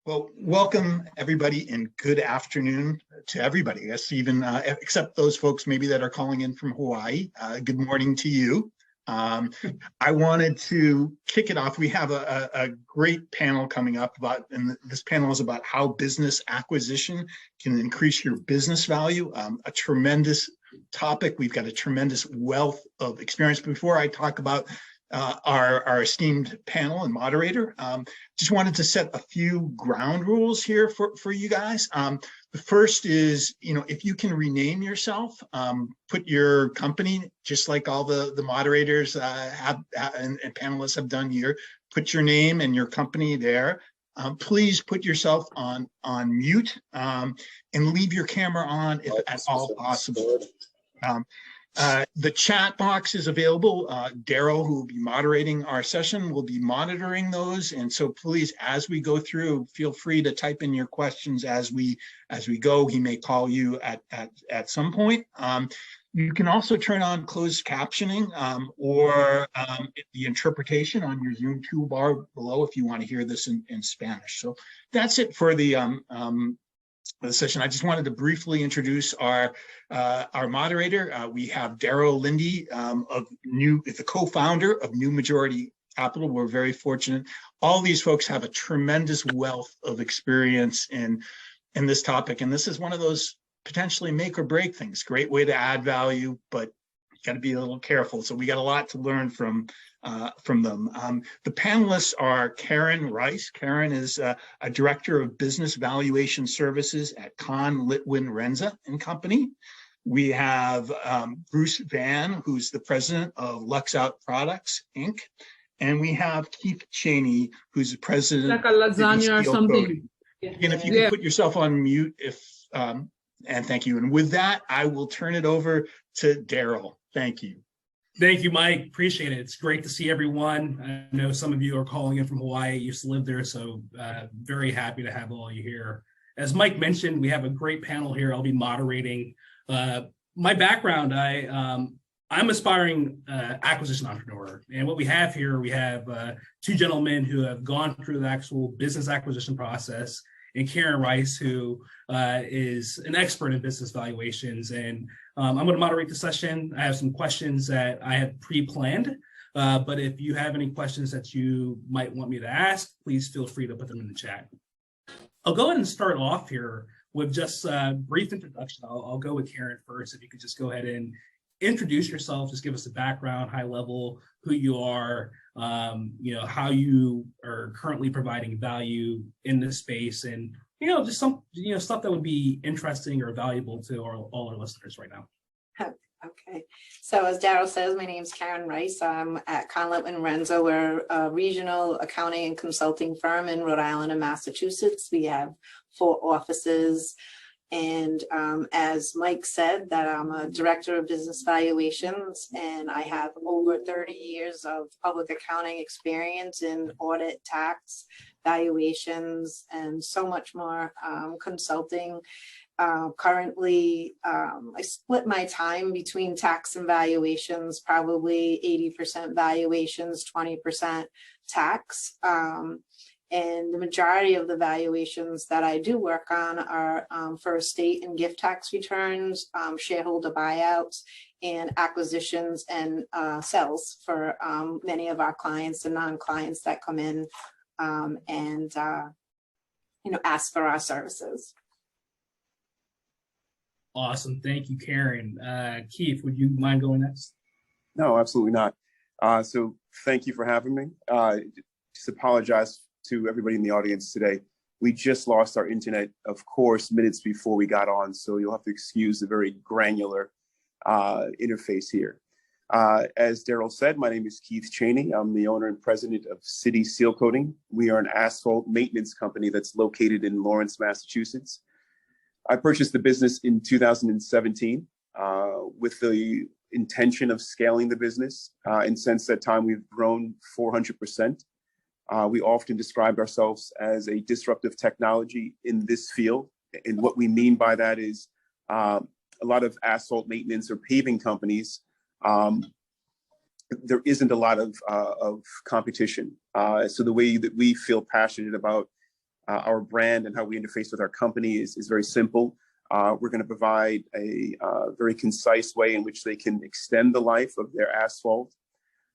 Well, welcome everybody and good afternoon to everybody. I guess even except those folks maybe that are calling in from Hawaii. Good morning to you. I wanted to kick it off. We have a great panel coming up and this panel is about how business acquisition can increase your business value. A tremendous topic. We've got a tremendous wealth of experience. Before I talk about our esteemed panel and moderator, just wanted to set a few ground rules here for you guys. The first is, if you can rename yourself, put your company, just like all the moderators have and panelists have done here, put your name and your company there. Please put yourself on mute and leave your camera on if at all possible. The chat box is available. Daryl, who will be moderating our session, will be monitoring those. And so please, as we go through, feel free to type in your questions as we go. He may call you at some point. You can also turn on closed captioning or the interpretation on your Zoom toolbar below if you want to hear this in Spanish. So that's it for the session. I just wanted to briefly introduce our moderator. We have Daryl Lindy the co-founder of New Majority Capital. We're very fortunate. All these folks have a tremendous wealth of experience in this topic, and this is one of those potentially make or break things. Great way to add value, but you got to be a little careful. So we got a lot to learn from them. The panelists are Karen Rice. Karen is a director of business valuation services at Kahn Litwin Renza and Company. We have Bruce Van, who's the president of Lux Out Products, Inc. And we have Keith Cheney, who's the president like a lasagna or something. Yeah. And if you can put yourself on mute, and thank you. And with that, I will turn it over to Daryl. Thank you. Thank you, Mike. Appreciate it. It's great to see everyone. I know some of you are calling in from Hawaii. I used to live there, so very happy to have all you here. As Mike mentioned, we have a great panel here. I'll be moderating. My background, I'm aspiring acquisition entrepreneur. And what we have here, we have two gentlemen who have gone through the actual business acquisition process, and Karen Rice, who is an expert in business valuations. And I'm going to moderate the session. I have some questions that I have pre-planned, but if you have any questions that you might want me to ask, please feel free to put them in the chat. I'll go ahead and start off here with just a brief introduction. I'll go with Karen first. If you could just go ahead and introduce yourself, just give us a background, high level, who you are, how you are currently providing value in this space, and just some stuff that would be interesting or valuable to all our listeners right now. Okay, so as Daryl says, my name is Karen Rice. I'm at Kahn Litwin Renza. We're a regional accounting and consulting firm in Rhode Island and Massachusetts. We have 4 offices. And as Mike said, that I'm a director of business valuations, and I have over 30 years of public accounting experience in audit, tax, valuations, and so much more, consulting. Currently, I split my time between tax and valuations, probably 80% valuations, 20% tax. And the majority of the valuations that I do work on are for estate and gift tax returns, shareholder buyouts, and acquisitions and sales for many of our clients and non-clients that come in and ask for our services. Awesome. Thank you, Karen. Keith, would you mind going next? No, absolutely not. So thank you for having me. Just apologize to everybody in the audience today. We just lost our internet, of course, minutes before we got on, so you'll have to excuse the very granular interface here. As Daryl said, my name is Keith Cheney. I'm the owner and president of City Seal Coating. We are an asphalt maintenance company that's located in Lawrence, Massachusetts. I purchased the business in 2017 with the intention of scaling the business, and since that time we've grown 400%. We often described ourselves as a disruptive technology in this field. And what we mean by that is a lot of asphalt maintenance or paving companies, there isn't a lot of competition. So the way that we feel passionate about Our brand and how we interface with our company is very simple. We're going to provide a very concise way in which they can extend the life of their asphalt.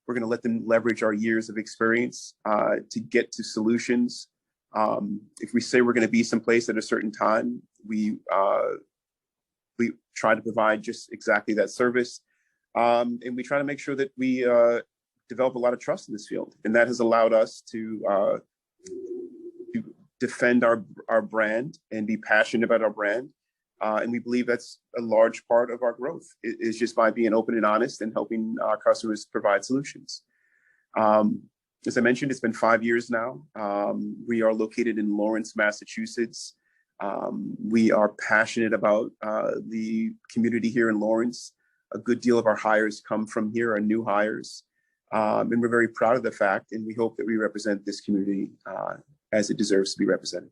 We're going to let them leverage our years of experience to get to solutions. If we say we're going to be someplace at a certain time, we try to provide just exactly that service. And we try to make sure that we develop a lot of trust in this field. And that has allowed us to defend our brand and be passionate about our brand. And we believe that's a large part of our growth is just by being open and honest and helping our customers provide solutions. As I mentioned, it's been 5 years now. We are located in Lawrence, Massachusetts. We are passionate about the community here in Lawrence. A good deal of our hires come from here, our new hires. And we're very proud of the fact, and we hope that we represent this community as it deserves to be represented.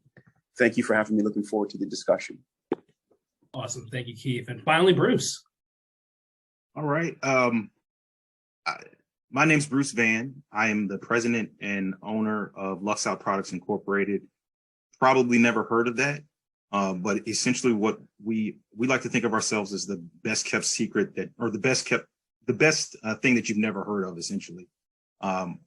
Thank you for having me. Looking forward to the discussion. Awesome. Thank you, Keith. And finally, Bruce. All right. My name's Bruce Van. I am the president and owner of Lux Out Products Incorporated. Probably never heard of that, but essentially what we like to think of ourselves as the best kept secret the best thing that you've never heard of, essentially.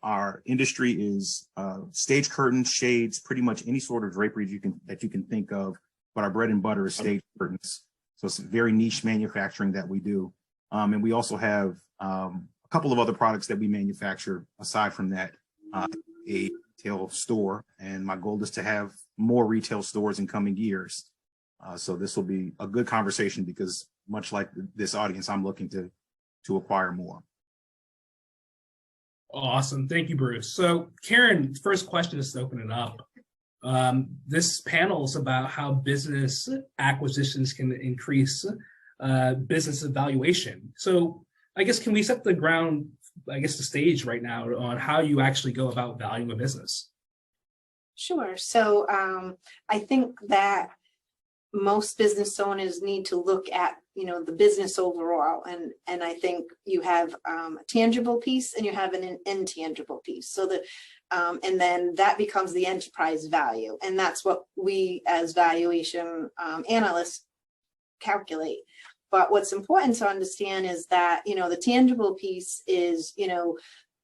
Our industry is stage curtains, shades, pretty much any sort of drapery that you can think of, but our bread and butter is stage curtains. So it's very niche manufacturing that we do. And we also have a couple of other products that we manufacture aside from that, a retail store. And my goal is to have more retail stores in coming years. So this will be a good conversation because much like this audience, I'm looking to acquire more. Awesome. Thank you, Bruce. So Karen, first question is to open it up. This panel is about how business acquisitions can increase business valuation. So I guess, can we set the ground, the stage right now on how you actually go about valuing a business? Sure. So I think that most business owners need to look at, the business overall. And I think you have a tangible piece and you have an intangible piece. So that, and then that becomes the enterprise value. And that's what we as valuation analysts calculate. But what's important to understand is that, the tangible piece is,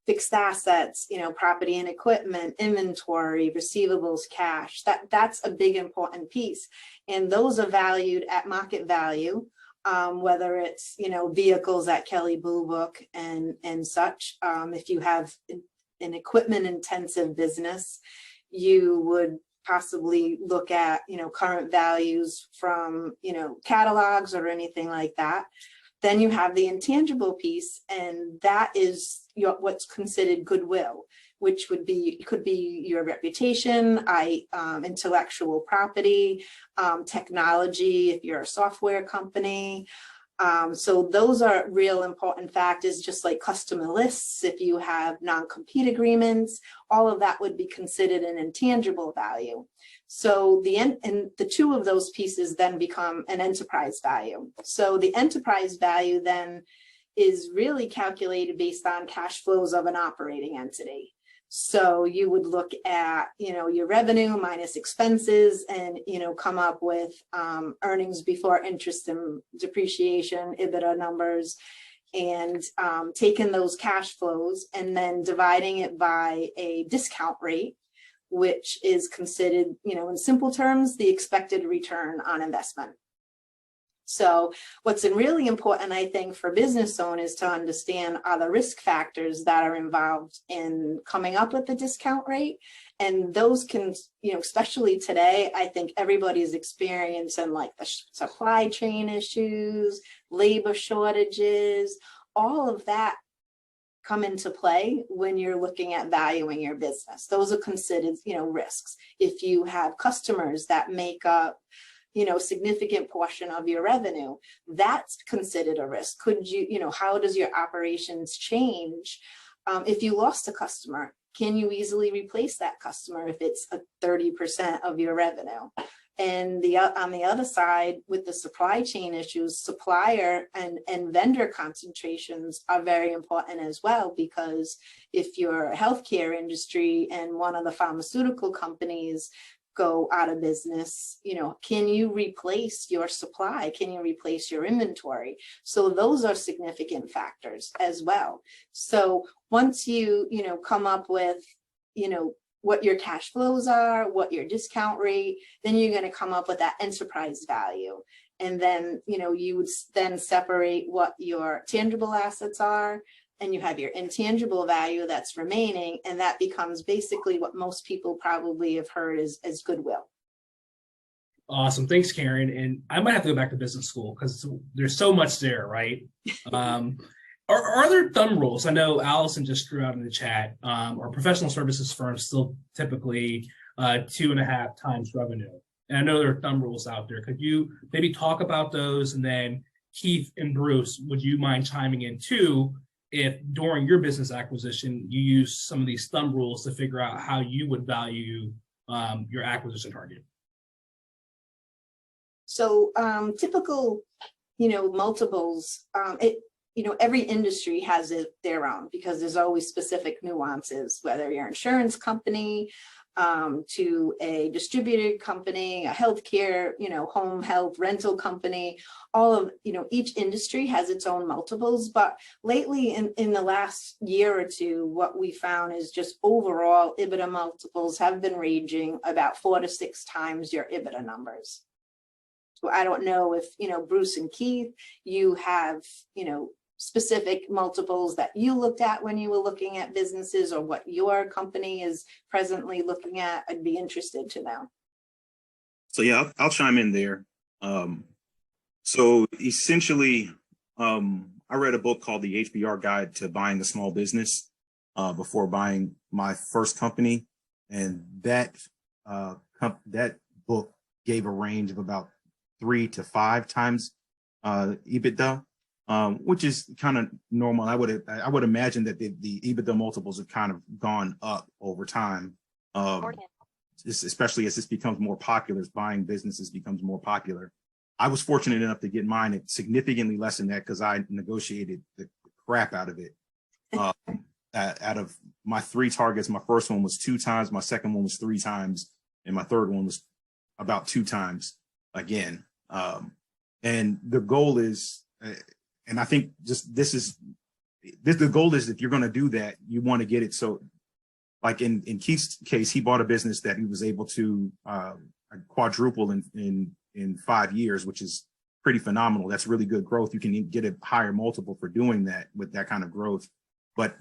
fixed assets, property and equipment, inventory, receivables, cash. That's a big important piece. And those are valued at market value, whether it's, vehicles at Kelley Blue Book and such. If you have an equipment intensive business, you would possibly look at, current values from, catalogs or anything like that. Then you have the intangible piece, and that is what's considered goodwill, which could be your reputation, intellectual property, technology, if you're a software company. So those are real important factors, just like customer lists. If you have non-compete agreements, all of that would be considered an intangible value. So the two of those pieces then become an enterprise value. So the enterprise value then is really calculated based on cash flows of an operating entity. So you would look at, your revenue minus expenses and, come up with earnings before interest and depreciation, EBITDA numbers, and taking those cash flows and then dividing it by a discount rate, which is considered, in simple terms, the expected return on investment. So what's really important, I think, for business owners to understand are the risk factors that are involved in coming up with the discount rate. And those can, especially today, I think everybody's experiencing like the supply chain issues, labor shortages, all of that come into play when you're looking at valuing your business. Those are considered, risks. If you have customers that make up significant portion of your revenue, that's considered a risk. Could you, how does your operations change if you lost a customer? Can you easily replace that customer if it's a 30% of your revenue? And on the other side, with the supply chain issues, supplier and vendor concentrations are very important as well, because if you're a healthcare industry and one of the pharmaceutical companies go out of business, can you replace your supply? Can you replace your inventory? So those are significant factors as well. So once you, come up with, what your cash flows are, what your discount rate, then you're going to come up with that enterprise value. And then, you would then separate what your tangible assets are, and you have your intangible value that's remaining, and that becomes basically what most people probably have heard as goodwill. Awesome. Thanks, Karen. And I might have to go back to business school because there's so much there, right? Are there thumb rules? I know Allison just threw out in the chat, or professional services firms still typically 2.5 times revenue. And I know there are thumb rules out there. Could you maybe talk about those? And then Keith and Bruce, would you mind chiming in too, if during your business acquisition, you use some of these thumb rules to figure out how you would value your acquisition target? So typical, multiples, every industry has their own, because there's always specific nuances, whether you're an insurance company, to a distributed company, a healthcare, home health rental company, all of, each industry has its own multiples. But lately in the last year or two, what we found is just overall EBITDA multiples have been ranging about 4 to 6 times your EBITDA numbers. So I don't know if, Bruce and Keith, you have, specific multiples that you looked at when you were looking at businesses, or what your company is presently looking at. I'd be interested to know. So yeah, I'll chime in there. So essentially, I read a book called The HBR Guide to Buying a Small Business before buying my first company, and that book gave a range of about 3 to 5 times EBITDA. Which is kind of normal. I would imagine that the EBITDA multiples have kind of gone up over time, especially as this becomes more popular, as buying businesses becomes more popular. I was fortunate enough to get mine at significantly less than that because I negotiated the crap out of it. Out of my 3 targets, my first one was 2 times, my second one was 3 times, and my third one was about 2 times again. And the goal is, and I think just the goal is, if you're going to do that, you want to get it. So like in Keith's case, he bought a business that he was able to quadruple in 5 years, which is pretty phenomenal. That's really good growth. You can get a higher multiple for doing that with that kind of growth. But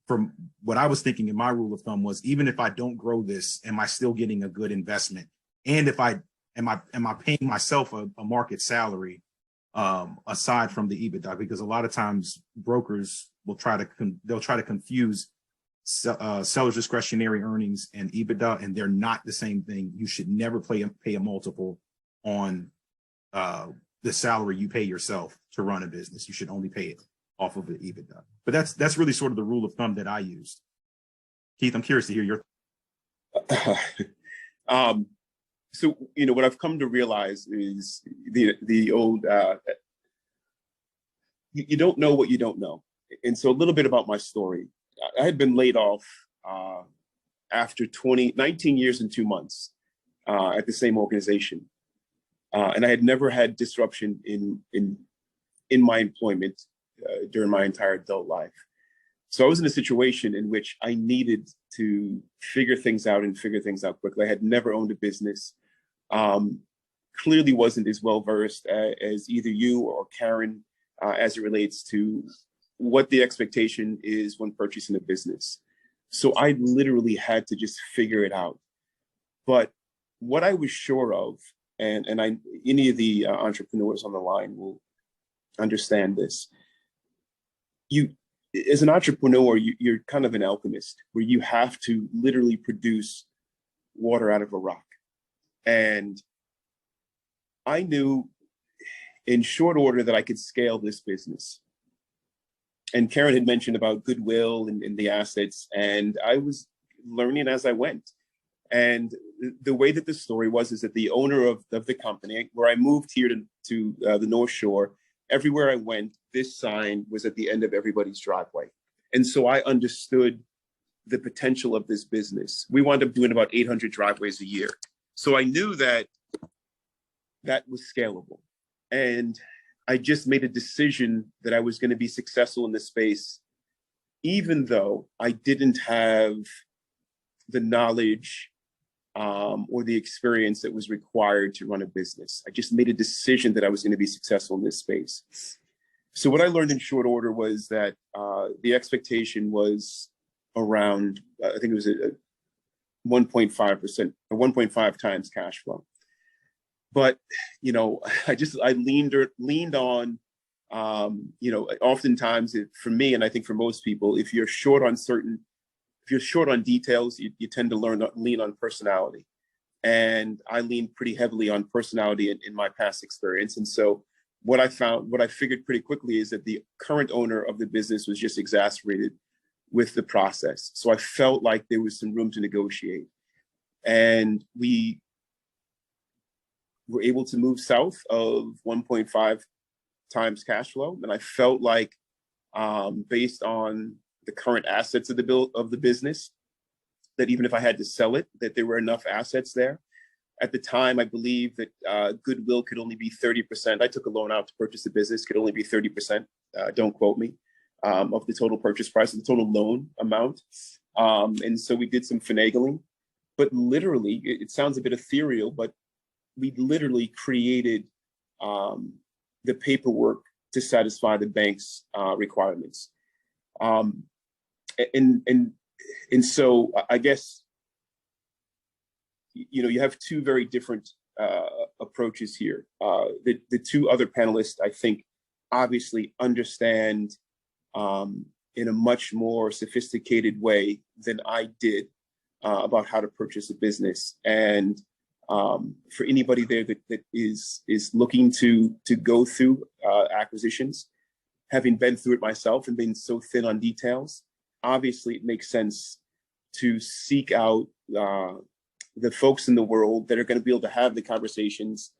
from what I was thinking in my rule of thumb was, even if I don't grow this, am I still getting a good investment? And if am I paying myself a market salary aside from the EBITDA? Because a lot of times brokers will try to confuse seller's discretionary earnings and EBITDA, and they're not the same thing. You should never pay a multiple on the salary you pay yourself to run a business. You should only pay it off of the EBITDA. But that's really sort of the rule of thumb that I used. Keith, I'm curious to hear your. So, what I've come to realize is the old, you don't know what you don't know. And so a little bit about my story. I had been laid off after 19 years and 2 months at the same organization. And I had never had disruption in my employment during my entire adult life. So I was in a situation in which I needed to figure things out quickly. I had never owned a business. Clearly wasn't as well versed as either you or Karen as it relates to what the expectation is when purchasing a business. So I literally had to just figure it out. But what I was sure of, and any of the entrepreneurs on the line will understand this. As an entrepreneur, you're kind of an alchemist, where you have to literally produce water out of a rock. And I knew in short order that I could scale this business. And Karen had mentioned about goodwill and the assets, and I was learning as I went. And the way that the story was is that the owner of the company, where I moved here to the North Shore, everywhere I went, this sign was at the end of everybody's driveway. And so I understood the potential of this business. We wound up doing about 800 driveways a year. So I knew that that was scalable. And I just made a decision that I was going to be successful in this space, even though I didn't have the knowledge or the experience that was required to run a business. I just made a decision that I was going to be successful in this space. So what I learned in short order was that the expectation was around, I think it was a 1.5% or 1.5 times cash flow. But, you know, I leaned on, you know, oftentimes for me, and I think for most people, if you're short on details, you tend to lean on personality. And I leaned pretty heavily on personality in my past experience. And so what I figured pretty quickly is that the current owner of the business was just exacerbated with the process. So I felt like there was some room to negotiate. And we were able to move south of 1.5 times cash flow. And I felt like based on the current assets of the business, that even if I had to sell it, that there were enough assets there. At the time, I believe that goodwill could only be 30%. I took a loan out to purchase the business, could only be 30%, don't quote me, of the total purchase price, of the total loan amount. And so we did some finagling, but literally, it sounds a bit ethereal, but we literally created the paperwork to satisfy the bank's requirements. And so I guess, you know, you have two very different approaches here. The two other panelists, I think, obviously understand in a much more sophisticated way than I did about how to purchase a business. And for anybody there that is looking to go through acquisitions, having been through it myself and being so thin on details, obviously it makes sense to seek out the folks in the world that are going to be able to have the conversations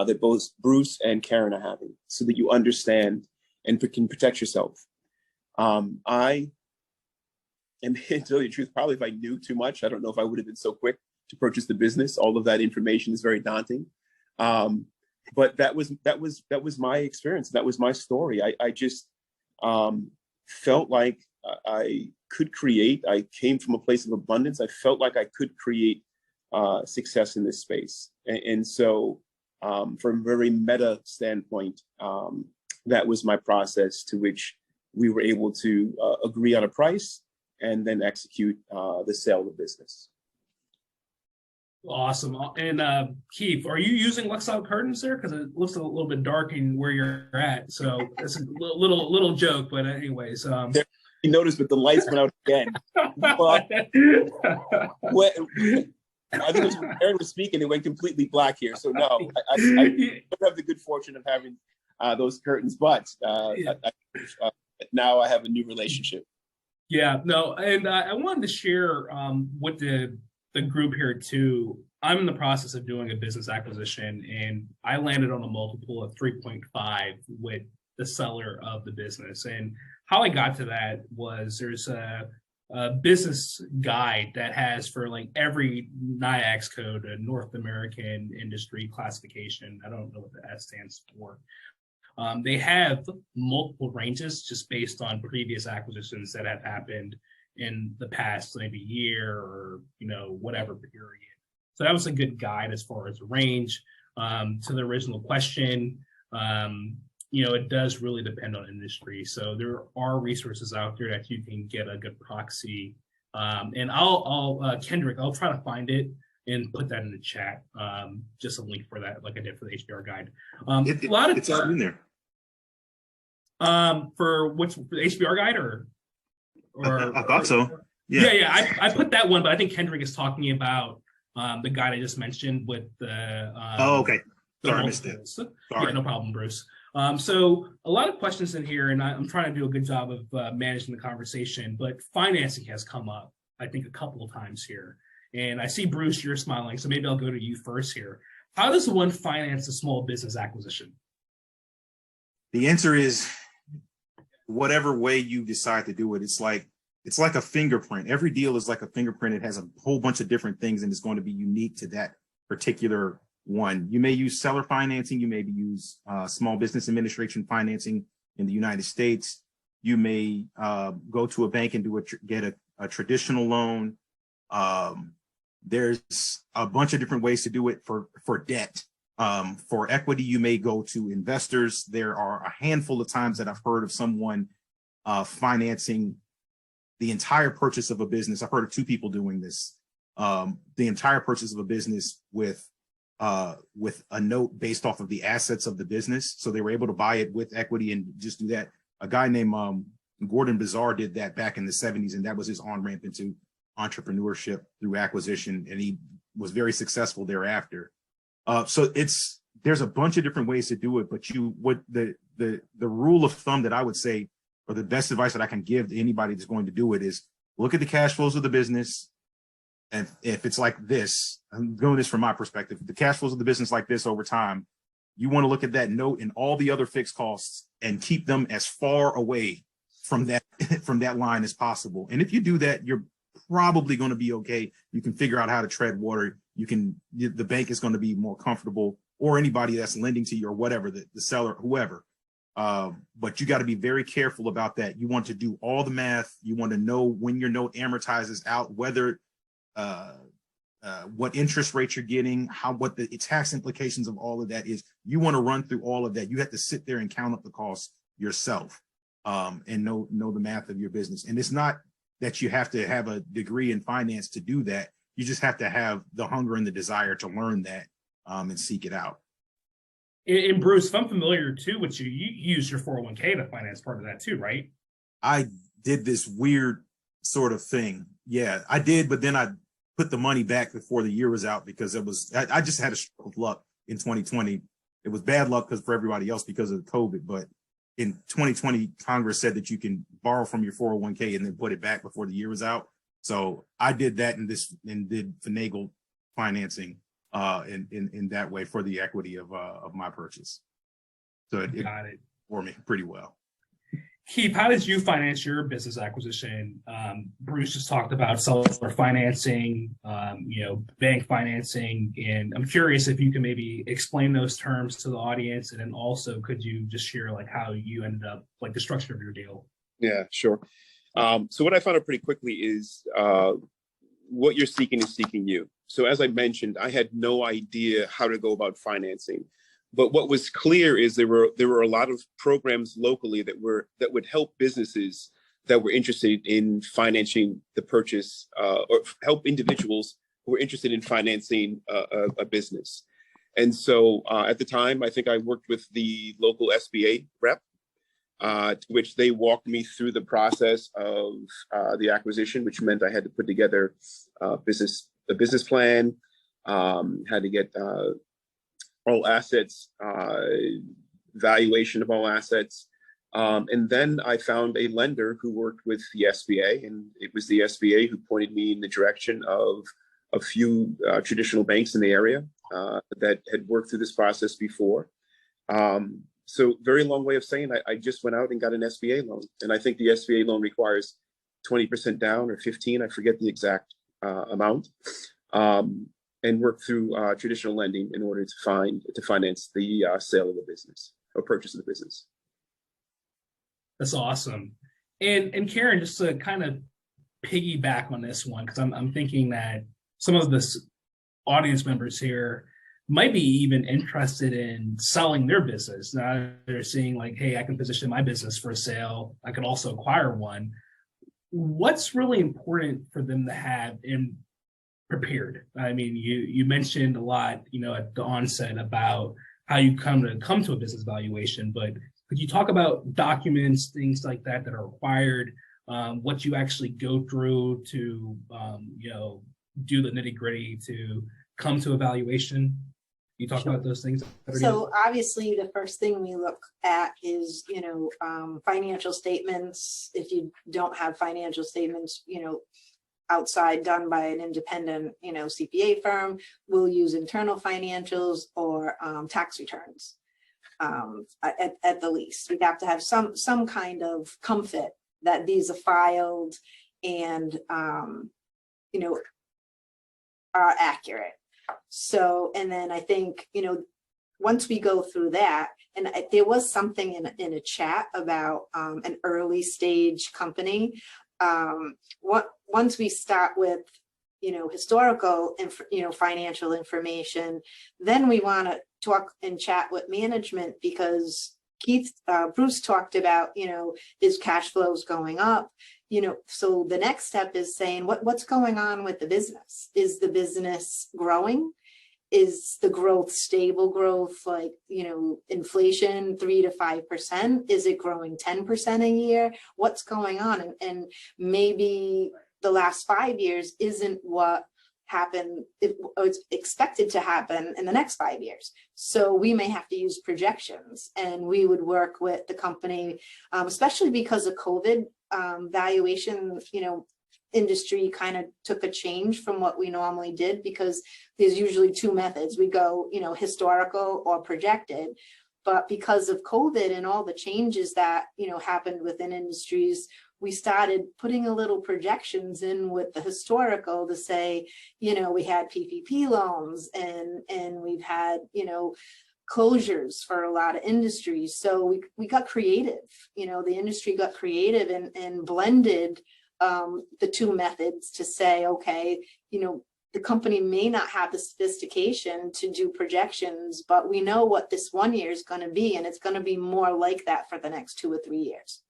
that both Bruce and Karen are having, so that you understand and can protect yourself. I am, to tell you the truth, probably if I knew too much, I don't know if I would have been so quick to purchase the business. All of that information is very daunting. But that was my experience. That was my story. I just felt like I could create. I came from a place of abundance. I felt like I could create success in this space. And so from a very meta standpoint, that was my process, to which we were able to agree on a price and then execute the sale of the business. Awesome. And Keith, are you using Luxout curtains there? Because it looks a little bit dark in where you're at. So it's a little joke, but anyways. You noticed, but the lights went out again. Well, I think it was when Aaron was speaking, it went completely black here. So no, I don't have the good fortune of having those curtains, but now I have a new relationship. Yeah, no, and I wanted to share with the group here too. I'm in the process of doing a business acquisition, and I landed on a multiple of 3.5 with the seller of the business. And how I got to that was there's a business guide that has for like every NAICS code, a North American industry classification. I don't know what the S stands for. They have multiple ranges just based on previous acquisitions that have happened in the past, maybe year or, you know, whatever period. So that was a good guide as far as range. To the original question, you know, it does really depend on industry. So there are resources out there that you can get a good proxy. And I'll Kendrick, I'll try to find it and put that in the chat. Just a link for that, like I did for the HBR guide. It's out in there. For the HBR guide or I thought so. Yeah. I put that one, but I think Kendrick is talking about the guide I just mentioned with the. Okay. Sorry, I missed that. Sorry. Sorry. Yeah, no problem, Bruce. So a lot of questions in here, and I'm trying to do a good job of managing the conversation, but financing has come up, I think, a couple of times here. And I see, Bruce, you're smiling, so maybe I'll go to you first here. How does one finance a small business acquisition? The answer is whatever way you decide to do it. It's like it's like a fingerprint. Every deal is like a fingerprint. It has a whole bunch of different things, and it's going to be unique to that particular one. You may use seller financing. You may use small business administration financing in the United States. You may go to a bank and get a traditional loan. There's a bunch of different ways to do it for debt. For equity, you may go to investors. There are a handful of times that I've heard of someone financing the entire purchase of a business. I've heard of two people doing this. The entire purchase of a business with a note based off of the assets of the business. So they were able to buy it with equity and just do that. A guy named Gordon Bazar did that back in the 70s, and that was his on-ramp into entrepreneurship through acquisition, and he was very successful thereafter. So there's a bunch of different ways to do it, but the rule of thumb that I would say, or the best advice that I can give to anybody that's going to do it, is look at the cash flows of the business. And if it's like this, I'm doing this from my perspective, the cash flows of the business like this over time, you want to look at that note and all the other fixed costs and keep them as far away from that line as possible. And if you do that, you're probably going to be okay. You can figure out how to tread water. The bank is going to be more comfortable, or anybody that's lending to you, or whatever, the seller, whoever. But you got to be very careful about that. You want to do all the math. You want to know when your note amortizes out, whether what interest rate you're getting, what the tax implications of all of that is. You want to run through all of that. You have to sit there and count up the costs yourself, and know the math of your business. And it's not that you have to have a degree in finance to do that. You just have to have the hunger and the desire to learn that, and seek it out. And Bruce, if I'm familiar too with you use your 401k to finance part of that too, right? I did this weird sort of thing. Yeah, I did, but then I put the money back before the year was out because I just had a stroke of luck in 2020. It was bad luck for everybody else because of COVID, but in 2020, Congress said that you can borrow from your 401k and then put it back before the year was out. So I did that and did finagle financing in that way for the equity of my purchase. So it got it for me pretty well. Keith, how did you finance your business acquisition? Bruce just talked about seller financing, bank financing, and I'm curious if you can maybe explain those terms to the audience, and then also could you just share like how you ended up, like the structure of your deal? Yeah, sure. So what I found out pretty quickly is what you're seeking is seeking you. So as I mentioned, I had no idea how to go about financing. But what was clear is there were a lot of programs locally that would help businesses that were interested in financing the purchase, or help individuals who were interested in financing a business. And so at the time, I think I worked with the local SBA rep, which they walked me through the process of the acquisition, which meant I had to put together a business plan, had to get all assets, valuation of all assets. And then I found a lender who worked with the SBA, and it was the SBA who pointed me in the direction of a few traditional banks in the area that had worked through this process before. So very long way of saying I just went out and got an SBA loan. And I think the SBA loan requires 20% down or 15, I forget the exact amount. And work through traditional lending in order to finance the sale of the business or purchase of the business. That's awesome. And Karen, just to kind of piggyback on this one, because I'm thinking that some of this audience members here might be even interested in selling their business. Now they're seeing like, hey, I can position my business for sale. I could also acquire one. What's really important for them to have in prepared? I mean, you mentioned a lot, at the onset about how you come to a business valuation, but could you talk about documents, things like that are required, what you actually go through to, do the nitty gritty to come to a valuation? You talk about those things. So obviously the first thing we look at is, financial statements. If you don't have financial statements, outside done by an independent, CPA firm, we'll use internal financials or tax returns. At the least, we have to have some kind of comfort that these are filed and, you know, are accurate. So, and then I think, you know, once we go through that, and there was something in a chat about an early stage company. Once we start with, you know, historical, you know, financial information, then we want to talk and chat with management, because Bruce talked about, you know, is cash flows going up, you know, so the next step is saying what's going on with the business. Is the business growing? Is the growth stable growth, like, you know, inflation 3 to 5%? Is it growing 10% a year? What's going on? And maybe the last 5 years isn't what happened, or it's expected to happen in the next 5 years. So we may have to use projections, and we would work with the company, especially because of COVID, valuation, you know, industry kind of took a change from what we normally did, because there's usually two methods. We go, you know, historical or projected, but because of COVID and all the changes that, you know, happened within industries, we started putting a little projections in with the historical to say, you know, we had PPP loans, and we've had, you know, closures for a lot of industries. So we got creative, you know, the industry got creative and blended the two methods to say, okay, you know, the company may not have the sophistication to do projections, but we know what this 1 year is going to be, and it's going to be more like that for the next 2 or 3 years.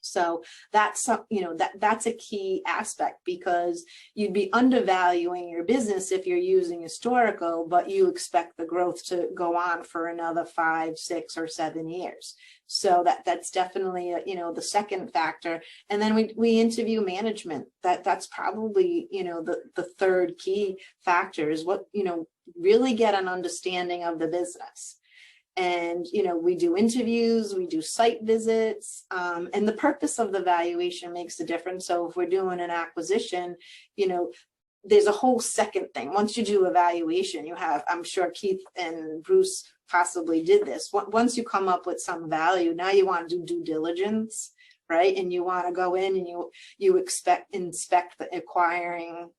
So that's, you know, that's a key aspect, because you'd be undervaluing your business if you're using historical, but you expect the growth to go on for another 5, 6, or 7 years. So that's definitely, you know, the second factor. And then we interview management. That's probably, you know, the third key factor is what, you know, really get an understanding of the business. And, you know, we do interviews, we do site visits, and the purpose of the valuation makes a difference. So if we're doing an acquisition, you know, there's a whole second thing. Once you do evaluation, you have, I'm sure Keith and Bruce possibly did this. Once you come up with some value, now you want to do due diligence, right? And you want to go in and you inspect the acquiring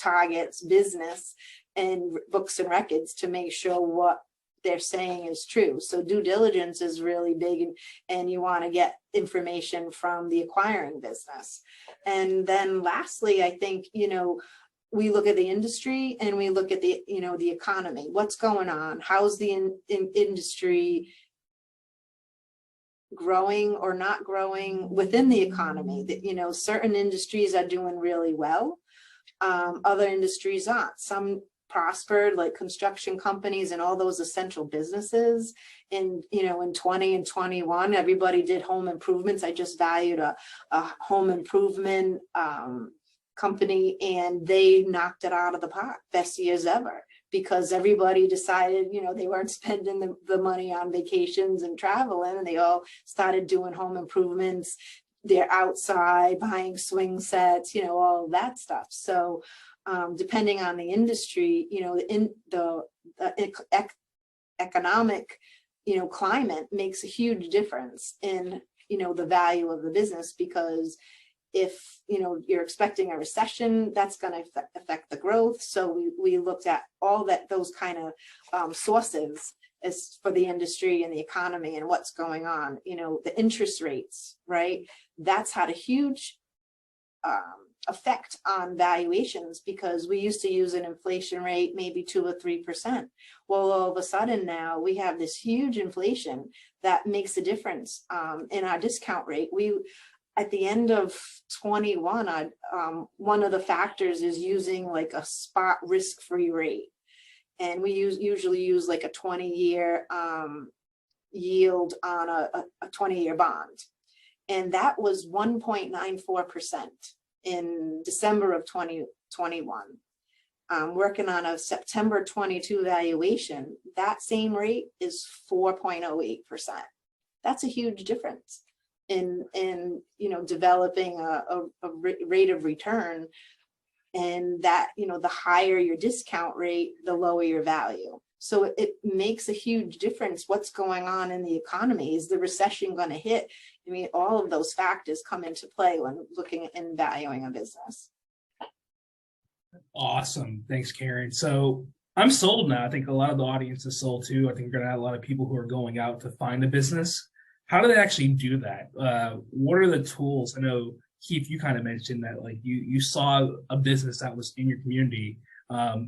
target's business and books and records to make sure what they're saying is true. So due diligence is really big, and you want to get information from the acquiring business. And then lastly, I think, you know, we look at the industry and we look at the, you know, the economy. What's going on? How's the industry growing or not growing within the economy? That, you know, certain industries are doing really well. Other industries aren't. Some prospered, like construction companies and all those essential businesses. And, you know, in 20 and 21, everybody did home improvements. I just valued a home improvement company, and they knocked it out of the park, best years ever, because everybody decided, you know, they weren't spending the money on vacations and traveling, and they all started doing home improvements. They're outside buying swing sets, you know, all that stuff. So depending on the industry, you know, in the economic, you know, climate makes a huge difference in, you know, the value of the business, because if, you know, you're expecting a recession, that's going to affect the growth. So we looked at all those kind of sources as for the industry and the economy and what's going on, you know, the interest rates, right? That's had a huge effect on valuations, because we used to use an inflation rate, maybe 2 or 3%. Well, all of a sudden now we have this huge inflation that makes a difference in our discount rate. At the end of 21, one of the factors is using like a spot risk-free rate. And we usually use like a 20-year yield on a 20-year bond. And that was 1.94% in December of 2021. Working on a September 22 valuation, that same rate is 4.08%. That's a huge difference in you know, developing a rate of return. And that, you know, the higher your discount rate, the lower your value. So it makes a huge difference what's going on in the economy. Is the recession going to hit? I mean, all of those factors come into play when looking and valuing a business. Awesome. Thanks, Karen. So I'm sold now. I think a lot of the audience is sold too. I think we're going to have a lot of people who are going out to find a business. How do they actually do that? What are the tools? I know, Keith, you kind of mentioned that like you saw a business that was in your community.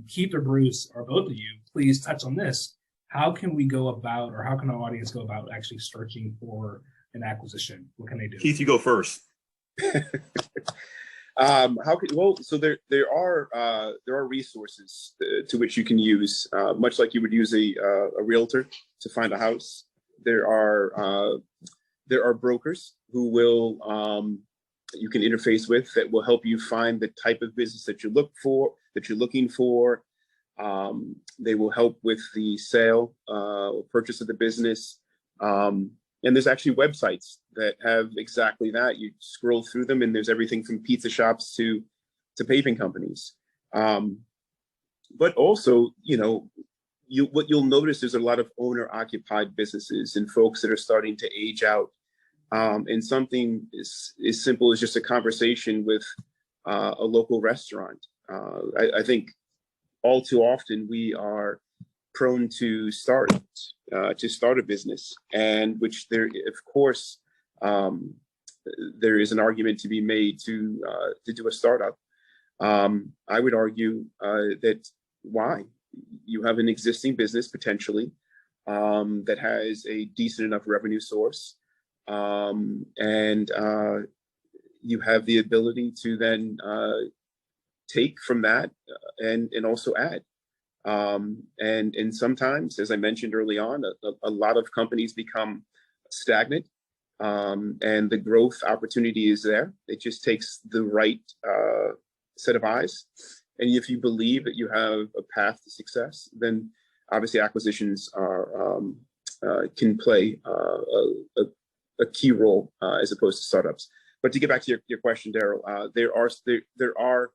Keith or Bruce, or both of you, please touch on this. How can we go about, or how can our audience go about actually searching for an acquisition? What can they do? Keith, you go first. So there are resources to which you can use, much like you would use a realtor to find a house. There are brokers who will you can interface with that will help you find the type of business that you're looking for. They will help with the sale or purchase of the business. And there's actually websites that have exactly that. You scroll through them and there's everything from pizza shops to paving companies. But also, what you'll notice is a lot of owner occupied businesses and folks that are starting to age out. And something as simple as just a conversation with a local restaurant. I think all too often we are prone to start a business, and which there, of course, there is an argument to be made to do a startup. I would argue that why you have an existing business potentially that has a decent enough revenue source, and you have the ability to then take from that and also add. And sometimes, as I mentioned early on, a lot of companies become stagnant, and the growth opportunity is there. It just takes the right set of eyes. And if you believe that you have a path to success, then obviously acquisitions can play a key role as opposed to startups. But to get back to your question, Daryl, there are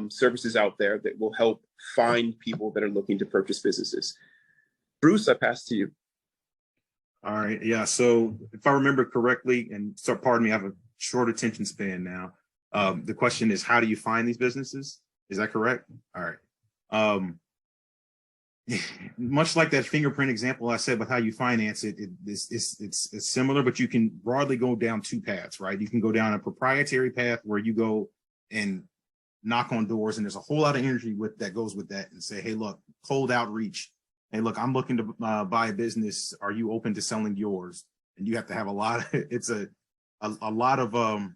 services out there that will help find people that are looking to purchase businesses. Bruce, I pass to you. All right. Yeah. So if I remember correctly, and so pardon me, I have a short attention span now. The question is, how do you find these businesses? Is that correct? All right. Much like that fingerprint example I said with how you finance it, it's similar, but you can broadly go down two paths, right? You can go down a proprietary path where you go and knock on doors, and there's a whole lot of energy that goes with that, and say, hey, look, cold outreach. Hey, look, I'm looking to buy a business. Are you open to selling yours? And you have to have a lot of, it's a lot of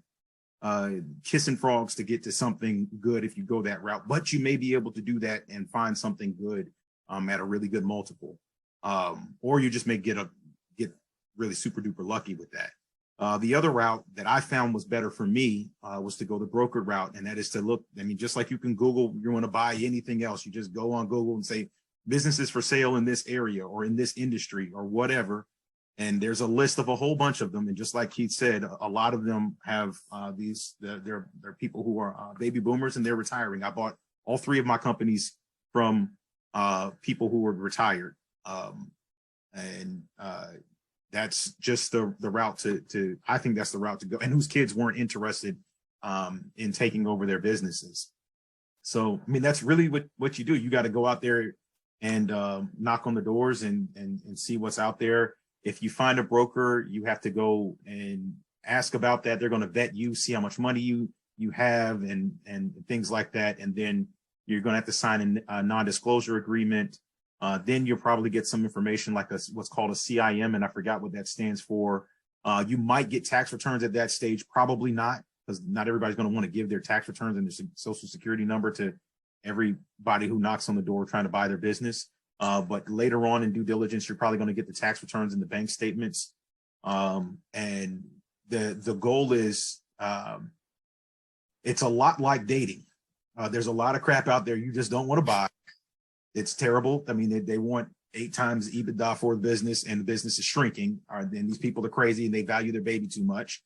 kissing frogs to get to something good if you go that route, but you may be able to do that and find something good at a really good multiple. Or you just may get really super duper lucky with that. The other route that I found was better for me was to go the brokered route. And that is to look, I mean, just like you can Google, you want to buy anything else, you just go on Google and say businesses for sale in this area or in this industry or whatever. And there's a list of a whole bunch of them. And just like Keith said, a lot of them have they're people who are baby boomers and they're retiring. I bought all three of my companies from people who were retired. That's just the route to I think that's the route to go, and whose kids weren't interested in taking over their businesses. So, I mean, that's really what you do. You got to go out there and knock on the doors and see what's out there. If you find a broker, you have to go and ask about that. They're going to vet you, see how much money you have and things like that. And then you're going to have to sign a non-disclosure agreement. Then you'll probably get some information like what's called a CIM, and I forgot what that stands for. You might get tax returns at that stage, probably not, because not everybody's going to want to give their tax returns and their social security number to everybody who knocks on the door trying to buy their business. But later on in due diligence, you're probably going to get the tax returns and the bank statements. And the goal is, it's a lot like dating. There's a lot of crap out there you just don't want to buy. It's terrible. I mean, they want 8 times EBITDA for the business, and the business is shrinking. And these people are crazy and they value their baby too much.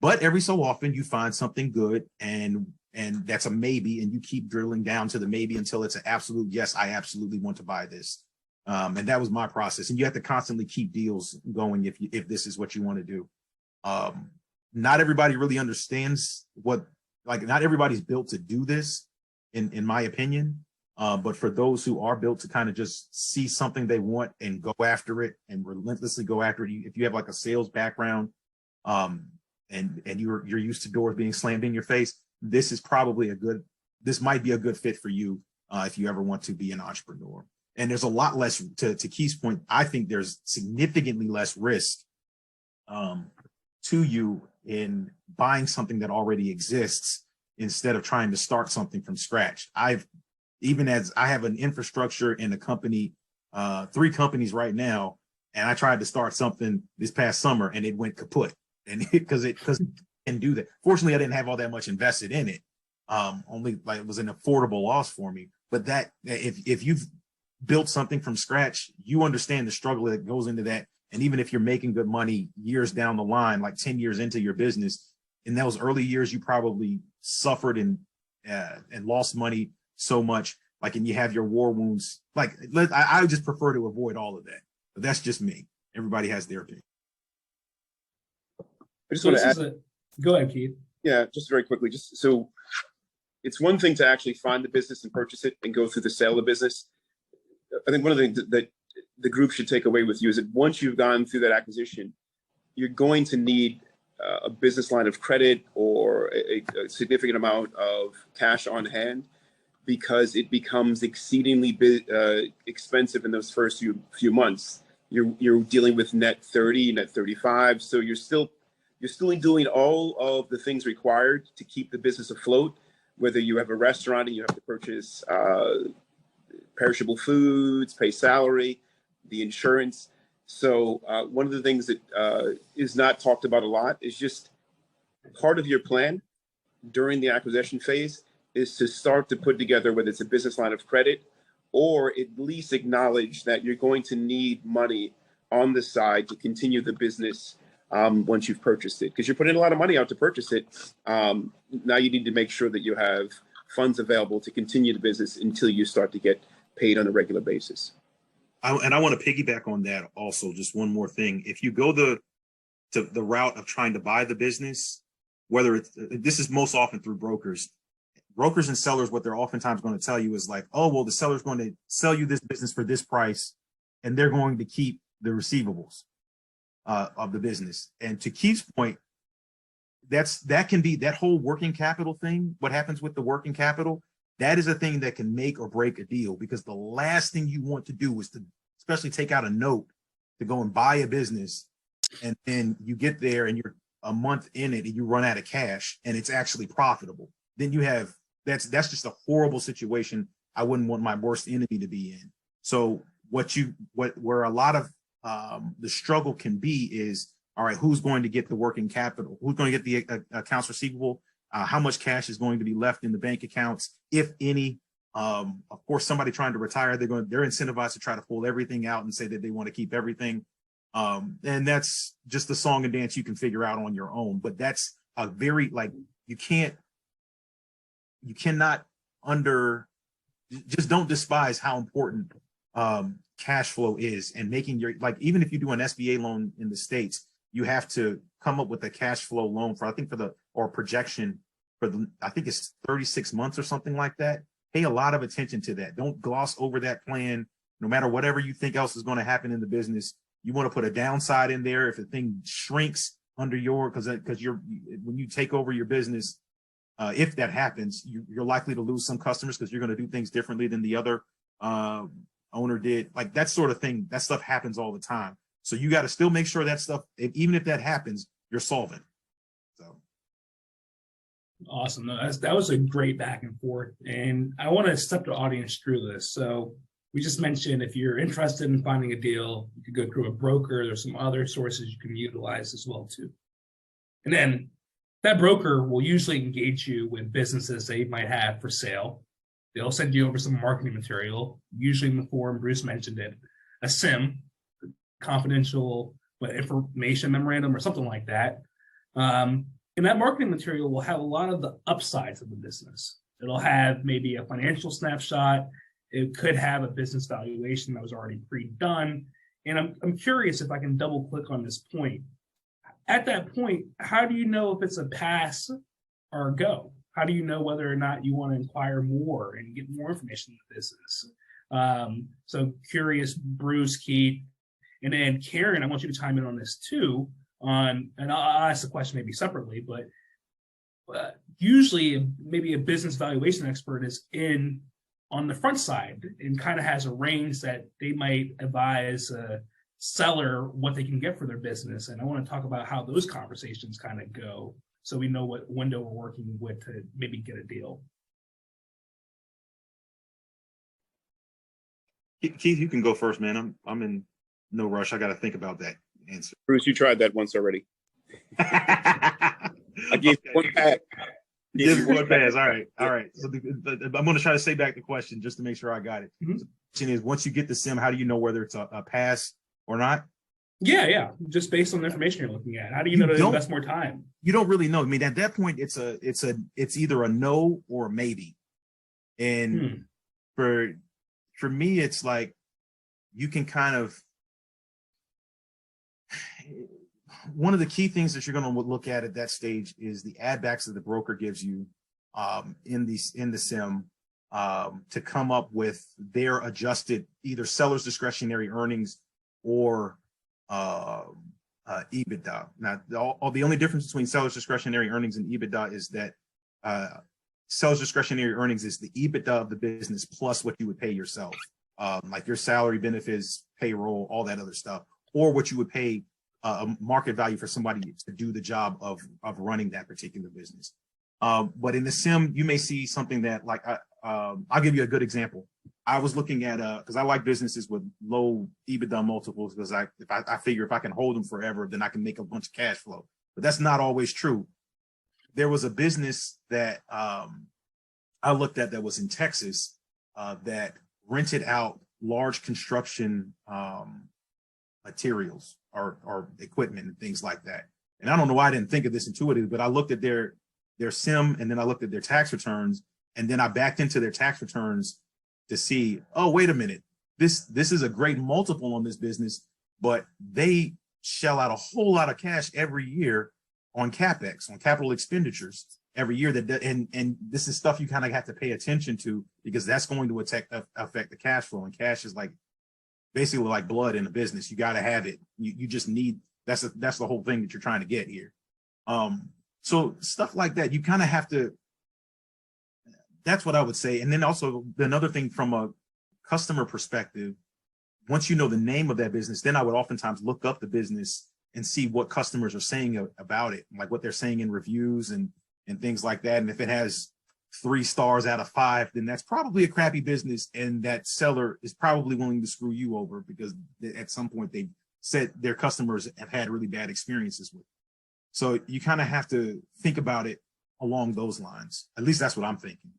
But every so often you find something good, and that's a maybe, and you keep drilling down to the maybe until it's an absolute yes, I absolutely want to buy this. And that was my process. And you have to constantly keep deals going if this is what you want to do. Not everybody really understands not everybody's built to do this, in my opinion. But for those who are built to kind of just see something they want and go after it and relentlessly go after it, if you have like a sales background, and you're used to doors being slammed in your face, this might be a good fit for you if you ever want to be an entrepreneur. And there's a lot less, to Keith's point, I think there's significantly less risk to you in buying something that already exists instead of trying to start something from scratch. Even as I have an infrastructure in a company, 3 companies right now, and I tried to start something this past summer and it went kaput. And because it can do that. Fortunately, I didn't have all that much invested in it. Only like it was an affordable loss for me. But that if you've built something from scratch, you understand the struggle that goes into that. And even if you're making good money years down the line, like 10 years into your business, in those early years, you probably suffered and lost money so much, and you have your war wounds. I would just prefer to avoid all of that. But that's just me. Everybody has their opinion. I just want to add. Go ahead, Keith. Yeah, just very quickly. Just so it's one thing to actually find the business and purchase it and go through the sale of the business. I think one of the things that the group should take away with you is that once you've gone through that acquisition, you're going to need a business line of credit or a significant amount of cash on hand, because it becomes exceedingly expensive in those first few months. You're dealing with net 30, net 35, so you're still doing all of the things required to keep the business afloat. Whether you have a restaurant and you have to purchase perishable foods, pay salary, the insurance. So one of the things that is not talked about a lot is just part of your plan during the acquisition phase is to start to put together, whether it's a business line of credit or at least acknowledge that you're going to need money on the side to continue the business once you've purchased it, because you're putting a lot of money out to purchase it. Now you need to make sure that you have funds available to continue the business until you start to get paid on a regular basis. I want to piggyback on that also. Just one more thing. If you go the route of trying to buy the business, this is most often through brokers and sellers, what they're oftentimes going to tell you is like, oh, well, the seller's going to sell you this business for this price, and they're going to keep the receivables of the business. And to Keith's point, that can be that whole working capital thing. What happens with the working capital? That is a thing that can make or break a deal, because the last thing you want to do is to especially take out a note to go and buy a business. And then you get there and you're a month in it and you run out of cash and it's actually profitable. Then you have, that's just a horrible situation I wouldn't want my worst enemy to be in. So where a lot of the struggle can be is, all right, who's going to get the working capital? Who's going to get the accounts receivable? How much cash is going to be left in the bank accounts, if any? Of course, somebody trying to retire, they're incentivized to try to pull everything out and say that they want to keep everything. And that's just the song and dance you can figure out on your own. But that's a very, just don't despise how important cash flow is, and making even if you do an SBA loan in the States, you have to come up with a cash flow loan or projection for I think it's 36 months or something like that. Pay a lot of attention to that. Don't gloss over that plan. No matter whatever you think else is going to happen in the business, you want to put a downside in there if the thing shrinks under because when you take over your business, if that happens, you're likely to lose some customers because you're going to do things differently than the other owner did. Like that sort of thing, that stuff happens all the time. So you got to still make sure that stuff, even if that happens, you're solvent. So. Awesome. That was a great back and forth. And I want to step the audience through this. So we just mentioned, if you're interested in finding a deal, you could go through a broker. There's some other sources you can utilize as well too. And then that broker will usually engage you with businesses they might have for sale. They'll send you over some marketing material, usually in the form Bruce mentioned it, a SIM, confidential information memorandum or something like that. And that marketing material will have a lot of the upsides of the business. It'll have maybe a financial snapshot. it could have a business valuation that was already pre-done. And I'm curious if I can double click on this point. At that point, how do you know if it's a pass or a go? How do you know whether or not you want to inquire more and get more information in the business? So curious, Bruce, Keith, and then Karen, I want you to chime in on this too. And I'll ask the question maybe separately, but usually maybe a business valuation expert is in on the front side and kind of has a range that they might advise a seller what they can get for their business. And I want to talk about how those conversations kind of go so we know what window we're working with to maybe get a deal. Keith, you can go first, man. I'm in no rush. I got to think about that answer. Bruce, you tried that once already. I gave you one pass. Give one pass. All right. So I'm going to try to say back the question just to make sure I got it. Mm-hmm. So the question is, once you get the sim, how do you know whether it's a pass or not? Yeah. Just based on the information you're looking at. How do you know to invest more time? You don't really know. I mean, at that point, it's either a no or a maybe. And for me, it's like you can kind of, one of the key things that you're going to look at that stage is the add backs that the broker gives you in the sim to come up with their adjusted either seller's discretionary earnings or EBITDA. Now, the only difference between seller's discretionary earnings and EBITDA is that seller's discretionary earnings is the EBITDA of the business plus what you would pay yourself, like your salary, benefits, payroll, all that other stuff, or what you would pay a market value for somebody to do the job of running that particular business. But in the sim, you may see something that, like, I'll give you a good example. I was looking at because I like businesses with low EBITDA multiples because I figure if I can hold them forever, then I can make a bunch of cash flow. But that's not always true. There was a business that I looked at that was in Texas that rented out large construction materials or equipment and things like that. And I don't know why I didn't think of this intuitively, but I looked at their sim and then I looked at their tax returns and then I backed into their tax returns to see, oh, wait a minute, this is a great multiple on this business, but they shell out a whole lot of cash every year on CapEx, on capital expenditures every year and this is stuff you kind of have to pay attention to because that's going to affect the cash flow, and cash is like basically like blood in a business. You got to have it. You just need, that's the whole thing that you're trying to get here. So stuff like that, you kind of have to, that's what I would say. And then also another thing from a customer perspective, once you know the name of that business, then I would oftentimes look up the business and see what customers are saying about it, like what they're saying in reviews and things like that. And if it has 3 stars out of 5, then that's probably a crappy business. And that seller is probably willing to screw you over because at some point they said their customers have had really bad experiences with it. So you kind of have to think about it along those lines. At least that's what I'm thinking.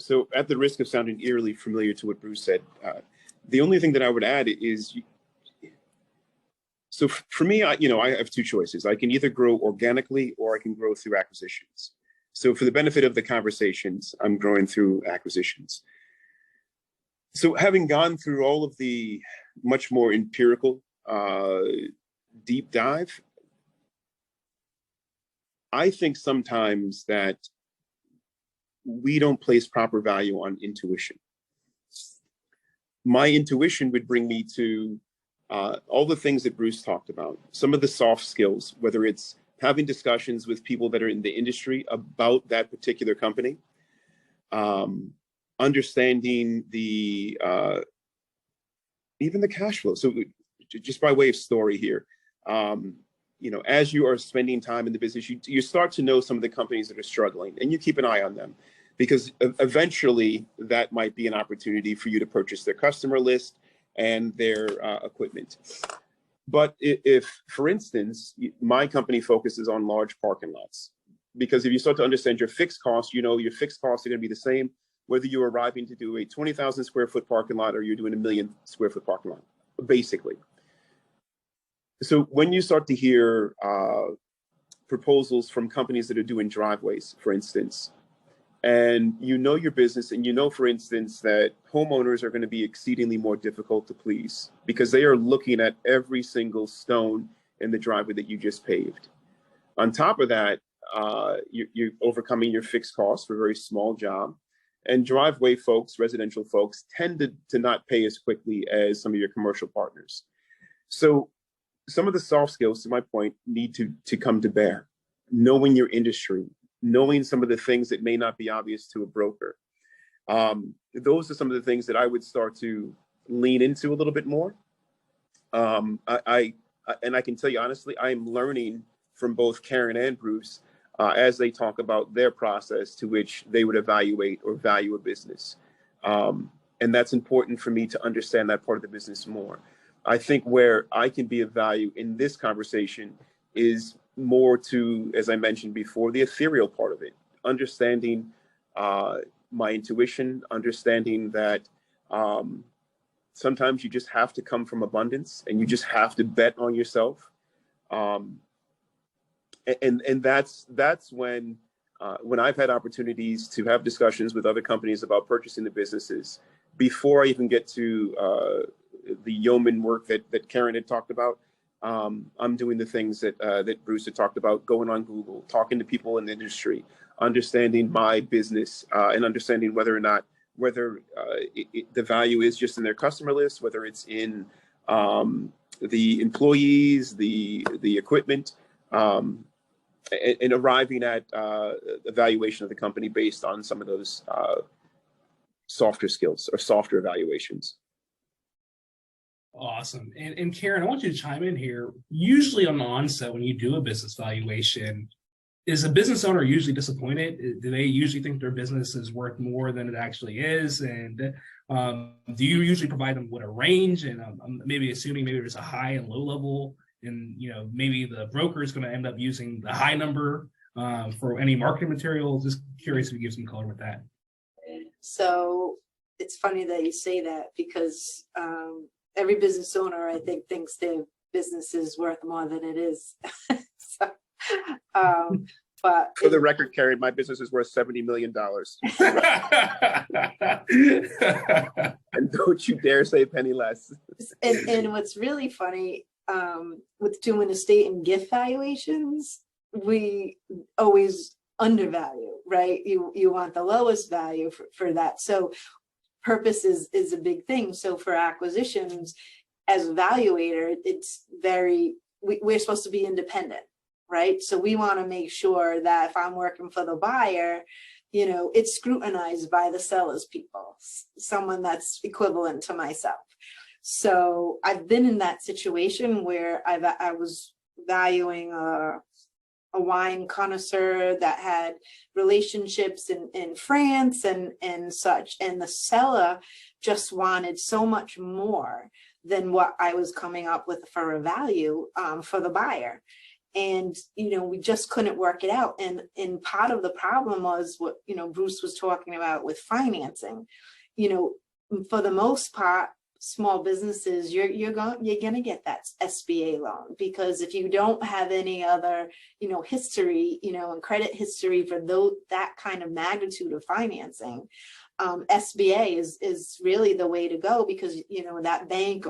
So at the risk of sounding eerily familiar to what Bruce said, the only thing that I would add is, so for me, I have 2 choices. I can either grow organically or I can grow through acquisitions. So for the benefit of the conversations, I'm growing through acquisitions. So having gone through all of the much more empirical deep dive, I think sometimes that we don't place proper value on intuition. My intuition would bring me to all the things that Bruce talked about, some of the soft skills, whether it's having discussions with people that are in the industry about that particular company, understanding the even the cash flow. So just by way of story here, as you are spending time in the business, you start to know some of the companies that are struggling and you keep an eye on them, because eventually that might be an opportunity for you to purchase their customer list and their equipment. But if, for instance, my company focuses on large parking lots, because if you start to understand your fixed costs, your fixed costs are going to be the same whether you're arriving to do a 20,000 square foot parking lot or you're doing a 1 million square foot parking lot, basically. So when you start to hear proposals from companies that are doing driveways, for instance, and you know your business, and you know, for instance, that homeowners are going to be exceedingly more difficult to please because they are looking at every single stone in the driveway that you just paved. On top of that, you're overcoming your fixed costs for a very small job. And driveway folks, residential folks, tend to not pay as quickly as some of your commercial partners. So some of the soft skills, to my point, need to come to bear. Knowing your industry, knowing some of the things that may not be obvious to a broker. Those are some of the things that I would start to lean into a little bit more. And I can tell you honestly, I am learning from both Karen and Bruce as they talk about their process to which they would evaluate or value a business. And that's important for me to understand that part of the business more. I think where I can be of value in this conversation is more to, as I mentioned before, the ethereal part of it, understanding my intuition, understanding that sometimes you just have to come from abundance and you just have to bet on yourself. And that's when I've had opportunities to have discussions with other companies about purchasing the businesses, before I even get to the yeoman work that Karen had talked about. I'm doing the things that Bruce had talked about, going on Google, talking to people in the industry, understanding my business, and understanding whether or not the value is just in their customer list, whether it's in the employees, the equipment, and arriving at the valuation of the company based on some of those softer skills or softer evaluations. Awesome. And Karen, I want you to chime in here. Usually on the onset, when you do a business valuation, is a business owner usually disappointed? Do they usually think their business is worth more than it actually is? And do you usually provide them with a range? And maybe assuming maybe there's a high and low level, and maybe the broker is going to end up using the high number for any marketing material. Just curious if you give some color with that. So it's funny that you say that, because every business owner, I think, thinks their business is worth more than it is. So, but for the record, Karen, my business is worth $70 million. And don't you dare say a penny less. And what's really funny, with doing estate and gift valuations, we always undervalue, right? You want the lowest value for that. So purpose is a big thing. So for acquisitions, as a valuator, it's we're supposed to be independent, right? So we want to make sure that if I'm working for the buyer, it's scrutinized by the seller's people, someone that's equivalent to myself. So I've been in that situation where I was valuing a wine connoisseur that had relationships in France and such, and the seller just wanted so much more than what I was coming up with for a value for the buyer. And, we just couldn't work it out. And part of the problem was what, Bruce was talking about with financing. For the most part, small businesses, you're going to get that SBA loan, because if you don't have any other, history, and credit history for that kind of magnitude of financing, SBA is really the way to go, because, that bank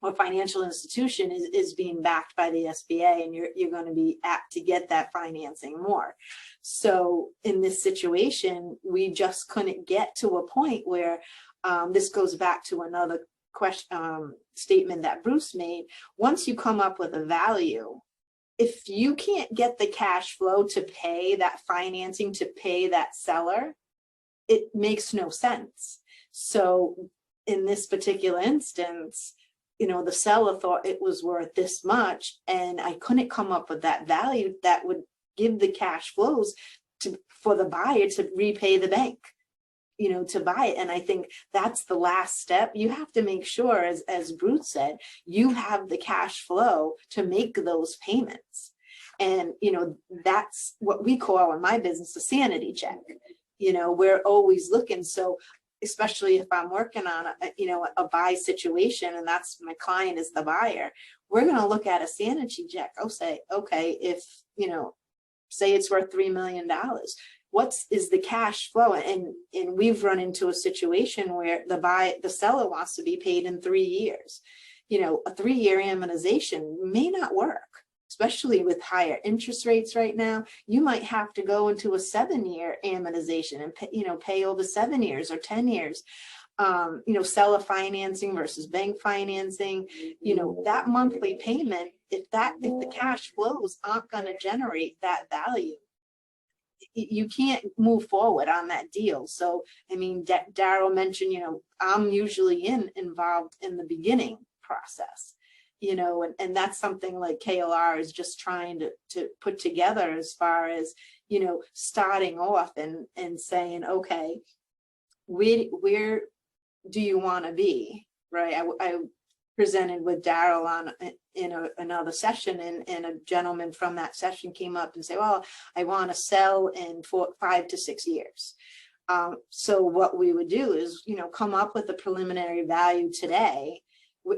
or financial institution is being backed by the SBA, and you're going to be apt to get that financing more. So in this situation, we just couldn't get to a point where this goes back to another statement that Bruce made. Once you come up with a value, if you can't get the cash flow to pay that financing, to pay that seller, it makes no sense. So in this particular instance, the seller thought it was worth this much, and I couldn't come up with that value that would give the cash flows for the buyer to repay the bank, to buy it. And I think that's the last step. You have to make sure, as Bruce said, you have the cash flow to make those payments. And, that's what we call in my business a sanity check. We're always looking. So especially if I'm working on a buy situation, and that's my client is the buyer, we're going to look at a sanity check. I'll say, okay, if, say it's worth $3 million. is the cash flow? And we've run into a situation where the seller wants to be paid in 3 years. You know, a 3-year amortization may not work, especially with higher interest rates right now. You might have to go into a 7-year amortization and pay over 7 years or 10 years. Seller financing versus bank financing, that monthly payment, if the cash flows aren't going to generate that value, you can't move forward on that deal. So, I mean, Daryl mentioned, I'm usually involved in the beginning process, and that's something like KLR is just trying to put together as far as, starting off and saying, okay, where do you want to be, right? I presented with Daryl in another session, and a gentleman from that session came up and said, well, I want to sell in 5 to 6 years. So what we would do is, come up with a preliminary value today.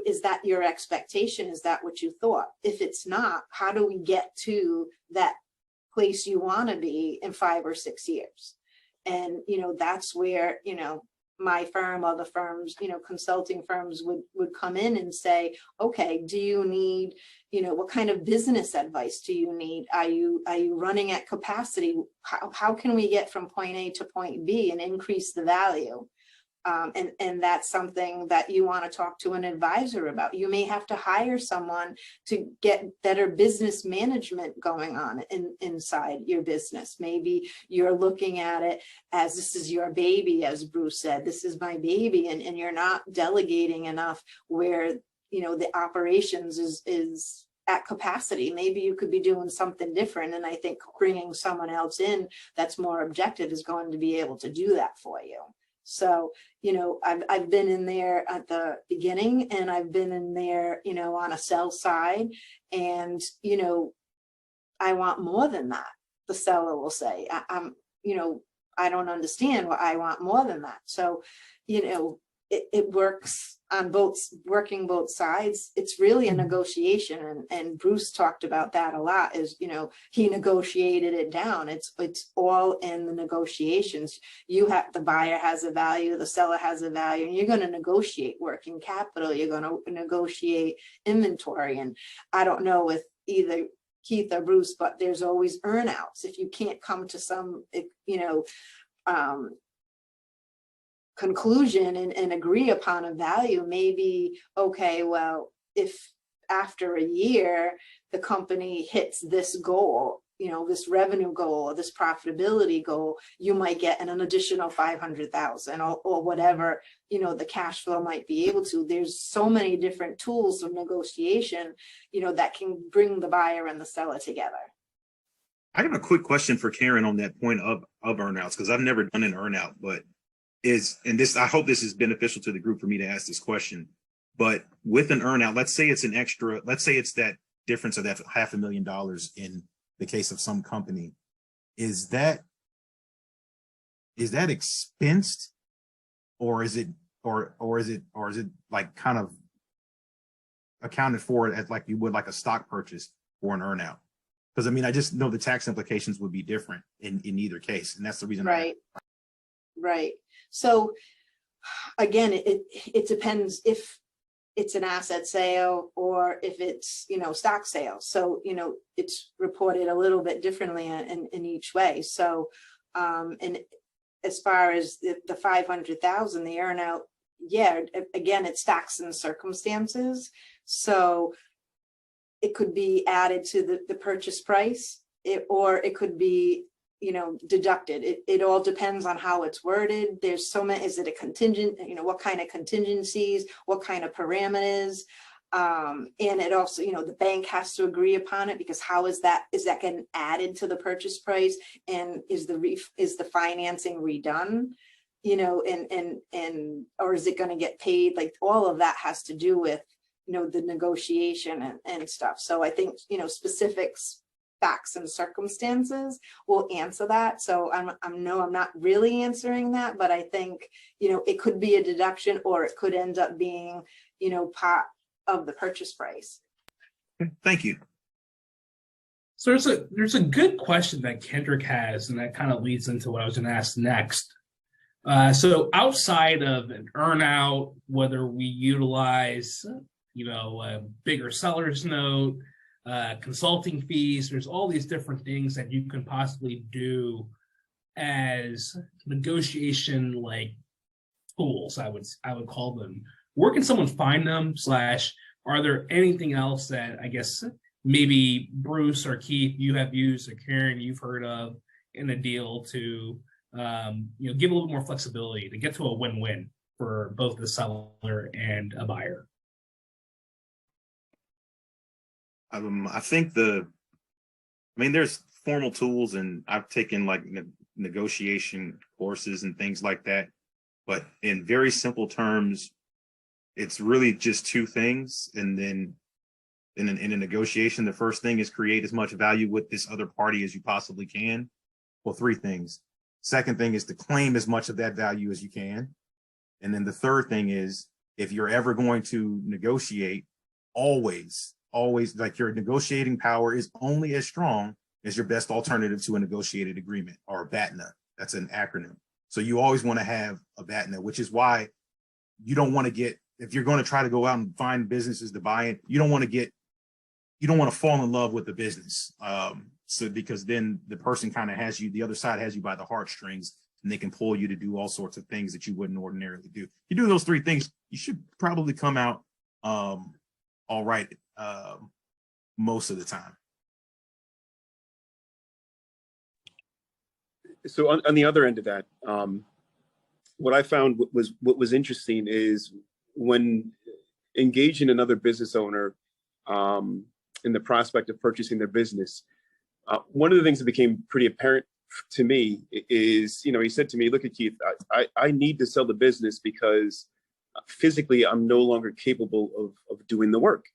Is that your expectation? Is that what you thought? If it's not, how do we get to that place you want to be in 5 or 6 years? And, that's where, my firm, other firms, consulting firms would come in and say, okay, do you need, what kind of business advice do you need? Are you running at capacity? How can we get from point A to point B and increase the value? And that's something that you want to talk to an advisor about. You may have to hire someone to get better business management going on inside your business. Maybe you're looking at it as this is your baby, as Bruce said, this is my baby, and you're not delegating enough where, the operations is at capacity. Maybe you could be doing something different. And I think bringing someone else in that's more objective is going to be able to do that for you. So, I've been in there at the beginning, and I've been in there, on a sell side, and, I want more than that. The seller will say, I don't understand why I want more than that. So, it works on working both sides. It's really a negotiation, and Bruce talked about that a lot. Is he negotiated it down. It's all in the negotiations. The buyer has a value, the seller has a value, and you're going to negotiate working capital. You're going to negotiate inventory, and I don't know with either Keith or Bruce, but there's always earnouts if you can't come to some conclusion and agree upon a value. Maybe, okay, well, if after a year the company hits this goal, this revenue goal or this profitability goal, you might get an additional 500,000 or whatever, the cash flow might be able to. There's so many different tools of negotiation, that can bring the buyer and the seller together. I have a quick question for Karen on that point of earnouts, because I've never done an earnout, but I hope this is beneficial to the group for me to ask this question. But with an earnout, let's say it's that difference of that $500,000 in the case of some company. Is that expensed, or is it like kind of accounted for as like you would like a stock purchase for an earnout? Because I mean, I just know the tax implications would be different in either case, and that's the reason. Right. So again, it depends if it's an asset sale or if it's, stock sale. So, it's reported a little bit differently in each way. So, and as far as the 500,000, the earnout, yeah, again, it's facts and circumstances. So it could be added to the purchase price, or it could be, deducted. It all depends on how it's worded. There's so many. Is it a contingent? What kind of contingencies? What kind of parameters? And it also, the bank has to agree upon it, because how is that getting added to the purchase price? And is the financing redone? Or is it going to get paid? Like, all of that has to do with, the negotiation and stuff. So I think, specifics, facts and circumstances will answer that. So I'm not really answering that, but I think, it could be a deduction, or it could end up being, part of the purchase price. Thank you. So there's a good question that Kendrick has, and that kind of leads into what I was going to ask next. So outside of an earnout, whether we utilize, a bigger seller's note, consulting fees, there's all these different things that you can possibly do as negotiation like tools, I would call them. Where can someone find them? / are there anything else that I guess maybe Bruce or Keith you have used, or Karen you've heard of in a deal to give a little more flexibility to get to a win-win for both the seller and a buyer? I think there's formal tools, and I've taken like negotiation courses and things like that. But in very simple terms, it's really just two things. And then in a negotiation, the first thing is create as much value with this other party as you possibly can. Well, three things. Second thing is to claim as much of that value as you can. And then the third thing is, if you're ever going to negotiate, always, like your negotiating power is only as strong as your best alternative to a negotiated agreement, or a BATNA. That's an acronym. So you always want to have a BATNA, which is why you don't want to get, if you're going to try to go out and find businesses to buy it, you don't want to fall in love with the business. So because then the person kind of has you, the other side has you by the heartstrings, and they can pull you to do all sorts of things that you wouldn't ordinarily do. You do those three things, you should probably come out all right most of the time. So on the other end of that, what I found what was interesting is when engaging another business owner in the prospect of purchasing their business, one of the things that became pretty apparent to me is, he said to me, look at Keith, I need to sell the business because physically I'm no longer capable of doing the work.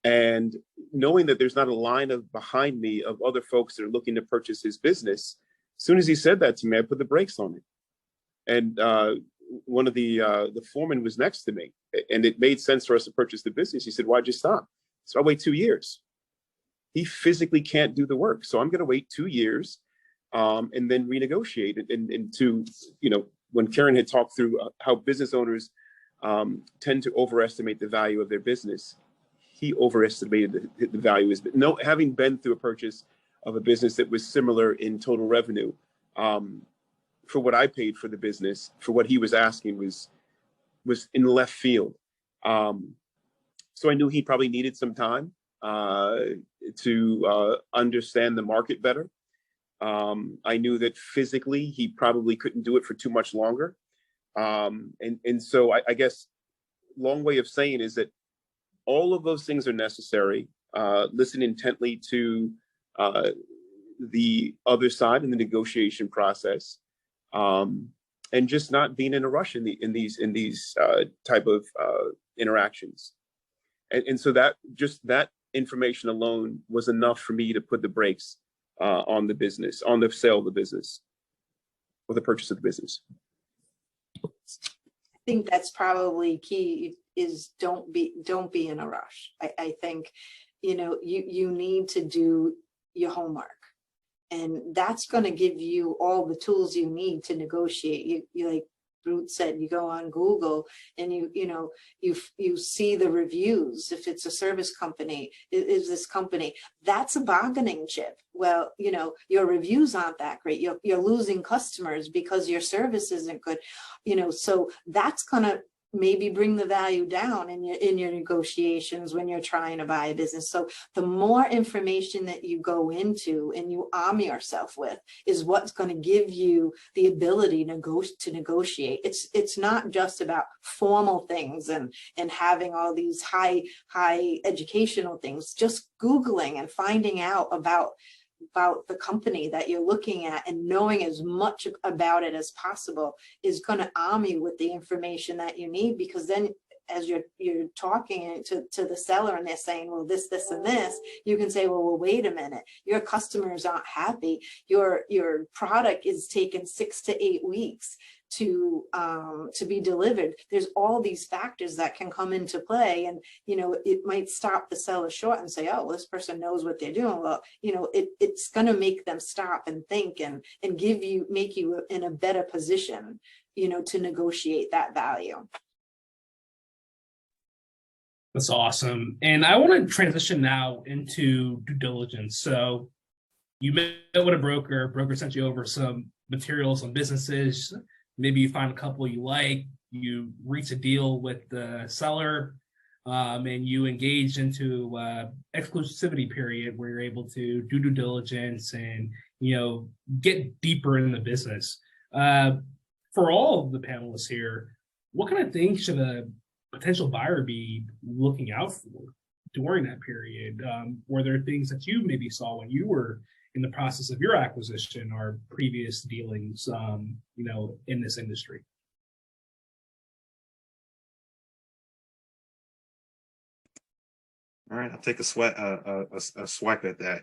And knowing that there's not a line behind me of other folks that are looking to purchase his business, as soon as he said that to me, I put the brakes on it. And one of the foremen was next to me, and it made sense for us to purchase the business. He said, why'd you stop? So I'll wait 2 years. He physically can't do the work. So I'm going to wait 2 years and then renegotiate it. And to, when Karen had talked through how business owners tend to overestimate the value of their business, he overestimated the value. Having been through a purchase of a business that was similar in total revenue, for what I paid for the business, for what he was asking was in left field. So I knew he probably needed some time to understand the market better. I knew that physically he probably couldn't do it for too much longer. And so I guess long way of saying is that all of those things are necessary. Listen intently to the other side in the negotiation process, and just not being in a rush in these type of interactions. And so that information alone was enough for me to put the brakes on the sale of the business, or the purchase of the business. I think that's probably key, is don't be in a rush. I think, you need to do your homework, and that's going to give you all the tools you need to negotiate. You like Ruth said, you go on Google and you see the reviews. If it's a service company, is this company, that's a bargaining chip. Well, your reviews aren't that great. You're losing customers because your service isn't good. So that's gonna maybe bring the value down in your negotiations when you're trying to buy a business. So the more information that you go into and you arm yourself with is what's going to give you the ability to negotiate. It's not just about formal things and having all these high educational things. Just Googling and finding out about the company that you're looking at and knowing as much about it as possible is going to arm you with the information that you need, because then as you're talking to the seller and they're saying, well, this and this, you can say, well, wait a minute, your customers aren't happy, your product is taking 6 to 8 weeks, to be delivered. There's all these factors that can come into play, and it might stop the seller short and say, oh, this person knows what they're doing. Well, it's going to make them stop and think and make you in a better position, to negotiate that value. That's awesome. And I want to transition now into due diligence. So you met with a broker sent you over some materials on businesses. Maybe you find a couple you like, you reach a deal with the seller, and you engage into exclusivity period where you're able to do due diligence and, get deeper in the business. For all of the panelists here, what kind of things should a potential buyer be looking out for during that period? Were there things that you maybe saw when you were in the process of your acquisition or previous dealings, in this industry? All right, I'll take a swipe at that.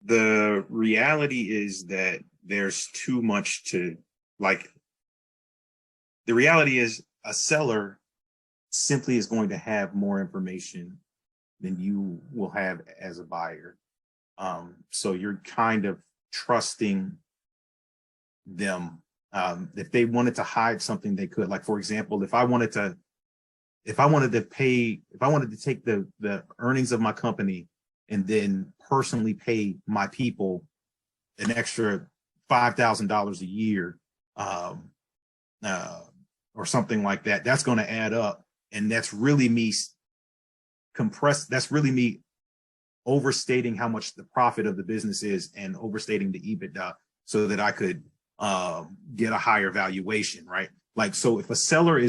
The reality is that there's too much to like. The reality is a seller simply is going to have more information than you will have as a buyer. So you're kind of trusting them. If they wanted to hide something, they could. Like, for example, if I wanted to take the earnings of my company and then personally pay my people an extra $5,000 a year, or something like that, that's going to add up. And that's really me overstating how much the profit of the business is and overstating the EBITDA so that I could get a higher valuation, right? Like, so if a seller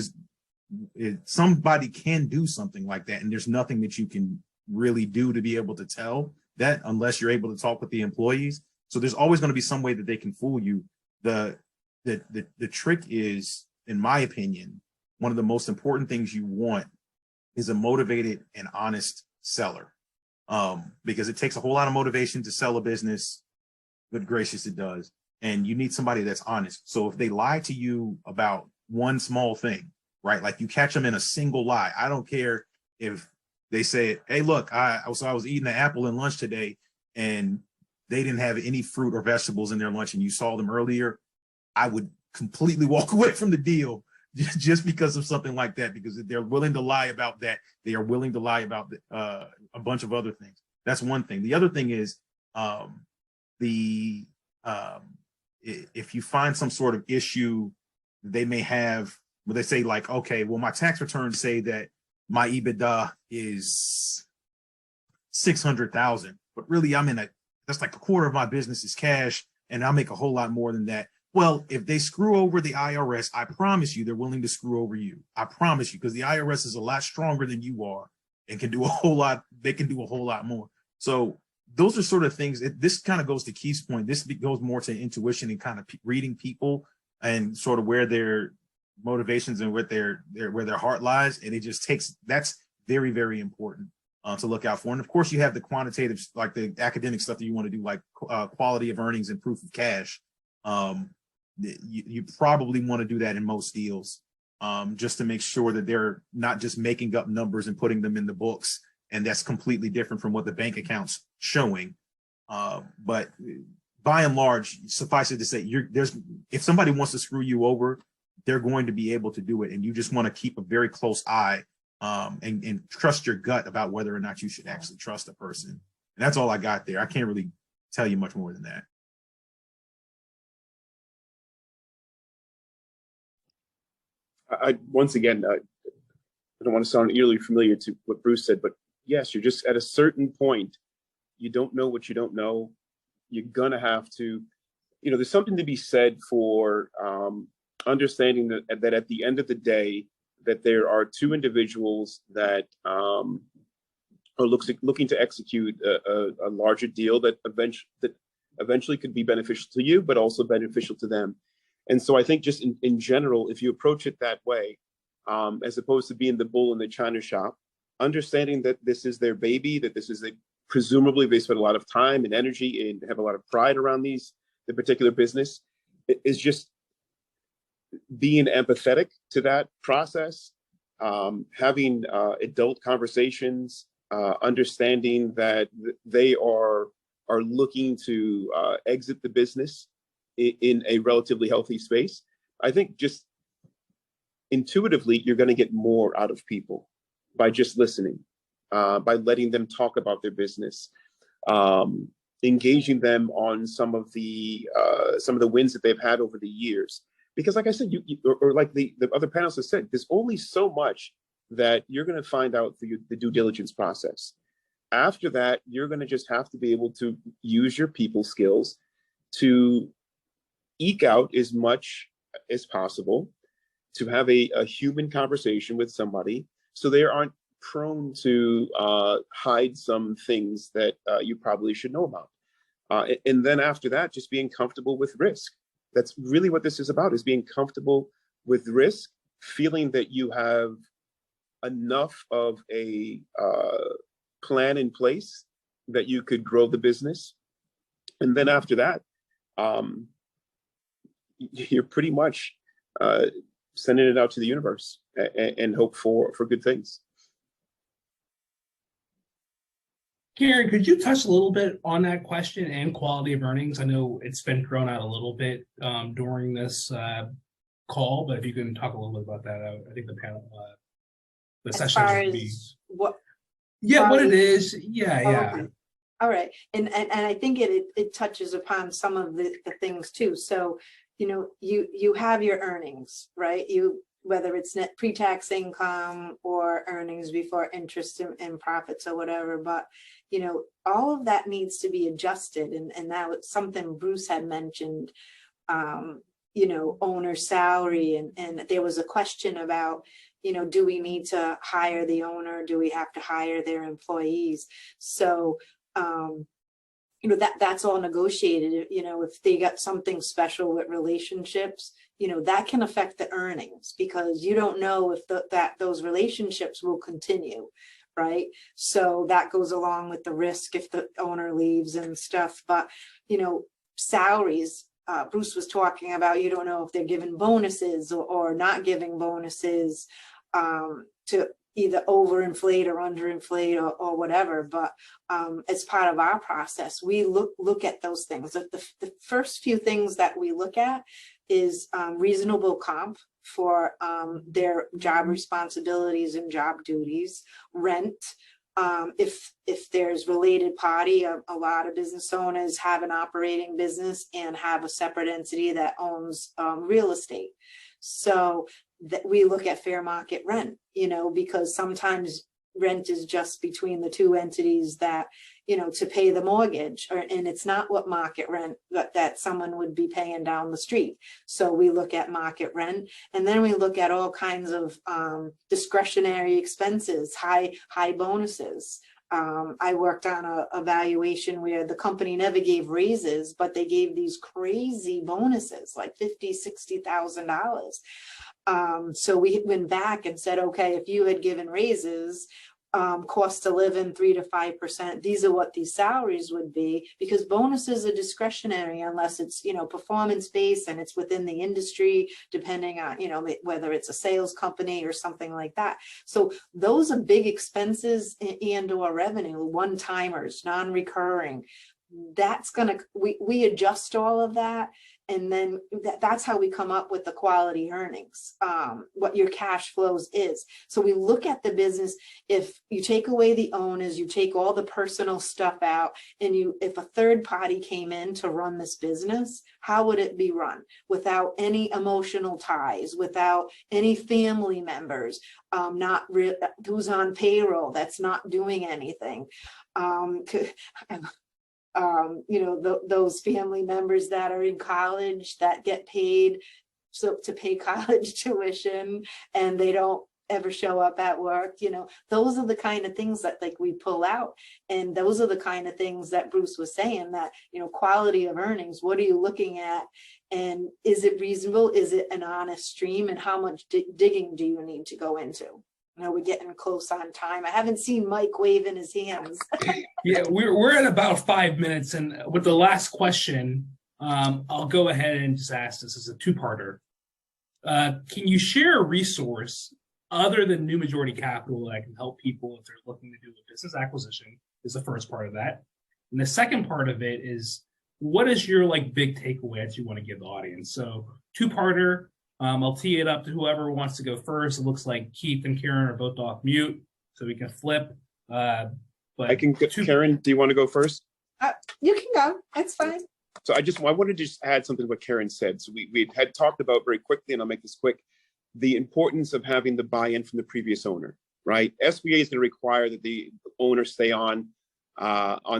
somebody can do something like that, and there's nothing that you can really do to be able to tell that unless you're able to talk with the employees. So there's always going to be some way that they can fool you. The trick is, in my opinion, one of the most important things you want is a motivated and honest seller. Because it takes a whole lot of motivation to sell a business. Good gracious, it does. And you need somebody that's honest. So if they lie to you about one small thing, right? Like you catch them in a single lie. I don't care if they say, hey, look, I was eating an apple in lunch today and they didn't have any fruit or vegetables in their lunch and you saw them earlier. I would completely walk away from the deal just because of something like that, because if they're willing to lie about that, they are willing to lie about a bunch of other things. That's one thing. The other thing is if you find some sort of issue they may have, where they say like, okay, well, my tax returns say that my EBITDA is 600,000, but really that's like a quarter of my business is cash and I'll make a whole lot more than that. Well, if they screw over the IRS, I promise you they're willing to screw over you. I promise you, because the IRS is a lot stronger than you are and can do a whole lot. They can do a whole lot more. So those are sort of things. This kind of goes to Keith's point. This goes more to intuition and kind of reading people and sort of where their motivations and where their heart lies. And it just that's very, very important to look out for. And of course, you have the quantitative, like the academic stuff that you want to do, like quality of earnings and proof of cash. You probably want to do that in most deals, just to make sure that they're not just making up numbers and putting them in the books, and that's completely different from what the bank account's showing. But by and large, suffice it to say, if somebody wants to screw you over, they're going to be able to do it, and you just want to keep a very close eye and trust your gut about whether or not you should actually trust a person. And that's all I got there. I can't really tell you much more than that. Once again, I don't want to sound eerily familiar to what Bruce said, but yes, you're just at a certain point, you don't know what you don't know. You're gonna have to, there's something to be said for understanding that at the end of the day, that there are two individuals that are looking to execute a larger deal that eventually could be beneficial to you, but also beneficial to them. And so I think just in general, if you approach it that way, as opposed to being the bull in the china shop, understanding that this is their baby, that this is presumably they spend a lot of time and energy and have a lot of pride around the particular business, is just being empathetic to that process, having adult conversations, understanding that they are looking to exit the business in a relatively healthy space. I think just intuitively, you're going to get more out of people by just listening, by letting them talk about their business, engaging them on some of the wins that they've had over the years. Because like I said, or like the other panelists have said, there's only so much that you're going to find out through the due diligence process. After that, you're going to just have to be able to use your people skills to eke out as much as possible, to have a human conversation with somebody so they aren't prone to hide some things that you probably should know about. And then after that, just being comfortable with risk. That's really what this is about, is being comfortable with risk, feeling that you have enough of a plan in place that you could grow the business. And then after that, you're pretty much sending it out to the universe and hope for good things. Karen, could you touch a little bit on that question and quality of earnings? I know it's been thrown out a little bit during this call, but if you can talk a little bit about that, I think the panel, the As session far would be. as what? Yeah, what it is. Yeah, Oh, yeah. okay. All right, and I think it touches upon some of the things too. So, you know, you have your earnings, right? Whether it's net pre-tax income or earnings before interest and profits or whatever, but you know, all of that needs to be adjusted, and that was something Bruce had mentioned. You know, owner salary, and there was a question about, you know, do we need to hire the owner? Do we have to hire their employees? So you know, that's all negotiated. You know, if they got something special with relationships, you know, that can affect the earnings, because you don't know if those relationships will continue, right? So that goes along with the risk if the owner leaves and stuff. But you know, salaries, Bruce was talking about, you don't know if they're giving bonuses or not giving bonuses to either overinflate or underinflate or whatever. But as part of our process, we look at those things. The first few things that we look at is reasonable comp for their job responsibilities and job duties, rent. If there's related party, a lot of business owners have an operating business and have a separate entity that owns real estate. So that we look at fair market rent, you know, because sometimes rent is just between the two entities that, you know, to pay the mortgage, and it's not what market rent that someone would be paying down the street. So we look at market rent, and then we look at all kinds of discretionary expenses, high bonuses. I worked on a valuation where the company never gave raises, but they gave these crazy bonuses, like $50,000, $60,000. So we went back and said, okay, if you had given raises, cost of living 3 to 5%, these are what these salaries would be, because bonuses are discretionary unless it's, you know, performance based and it's within the industry, depending on, you know, whether it's a sales company or something like that. So those are big expenses and or revenue, one-timers, non-recurring. That's gonna, we adjust all of that. And then that's how we come up with the quality earnings, what your cash flows is. So we look at the business. If you take away the owners, you take all the personal stuff out, and if a third party came in to run this business, how would it be run? Without any emotional ties, without any family members, who's on payroll, that's not doing anything. You know, those family members that are in college that get paid to pay college tuition and they don't ever show up at work, you know, those are the kind of things that like we pull out. And those are the kind of things that Bruce was saying, that, you know, quality of earnings, what are you looking at? And is it reasonable? Is it an honest stream? And how much digging do you need to go into? You know, we're getting close on time. I haven't seen Mike waving his hands. Yeah, we're at about 5 minutes, and with the last question, I'll go ahead and just ask this as a two-parter. Can you share a resource other than New Majority Capital that can help people if they're looking to do a business acquisition? Is the first part of that. And the second part of it is, what is your like big takeaway that you want to give the audience? So two-parter. I'll tee it up to whoever wants to go first. It looks like Keith and Karen are both off mute, so we can flip. But I can get Karen. Do you want to go first? You can go. That's fine. So I wanted to just add something to what Karen said. So we had talked about very quickly, and I'll make this quick, the importance of having the buy-in from the previous owner, right? SBA is going to require that the owner stay on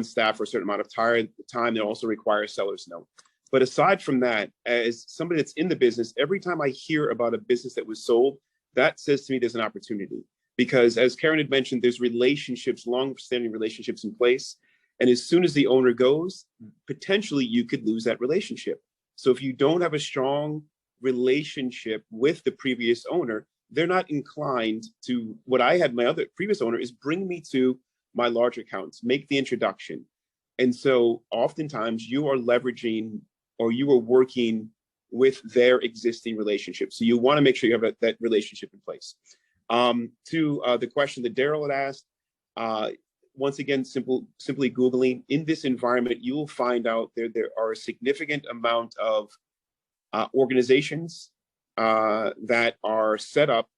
staff for a certain amount of time. They also require a seller's note. But aside from that, as somebody that's in the business, every time I hear about a business that was sold, that says to me there's an opportunity. Because as Karen had mentioned, there's relationships, long-standing relationships in place. And as soon as the owner goes, potentially you could lose that relationship. So if you don't have a strong relationship with the previous owner, they're not inclined to, what I had my other previous owner is bring me to my large accounts, make the introduction. And so oftentimes you are leveraging or you are working with their existing relationship. So you want to make sure you have that relationship in place. To the question that Daryl had asked, once again, simply Googling, in this environment, you will find out there are a significant amount of organizations that are set up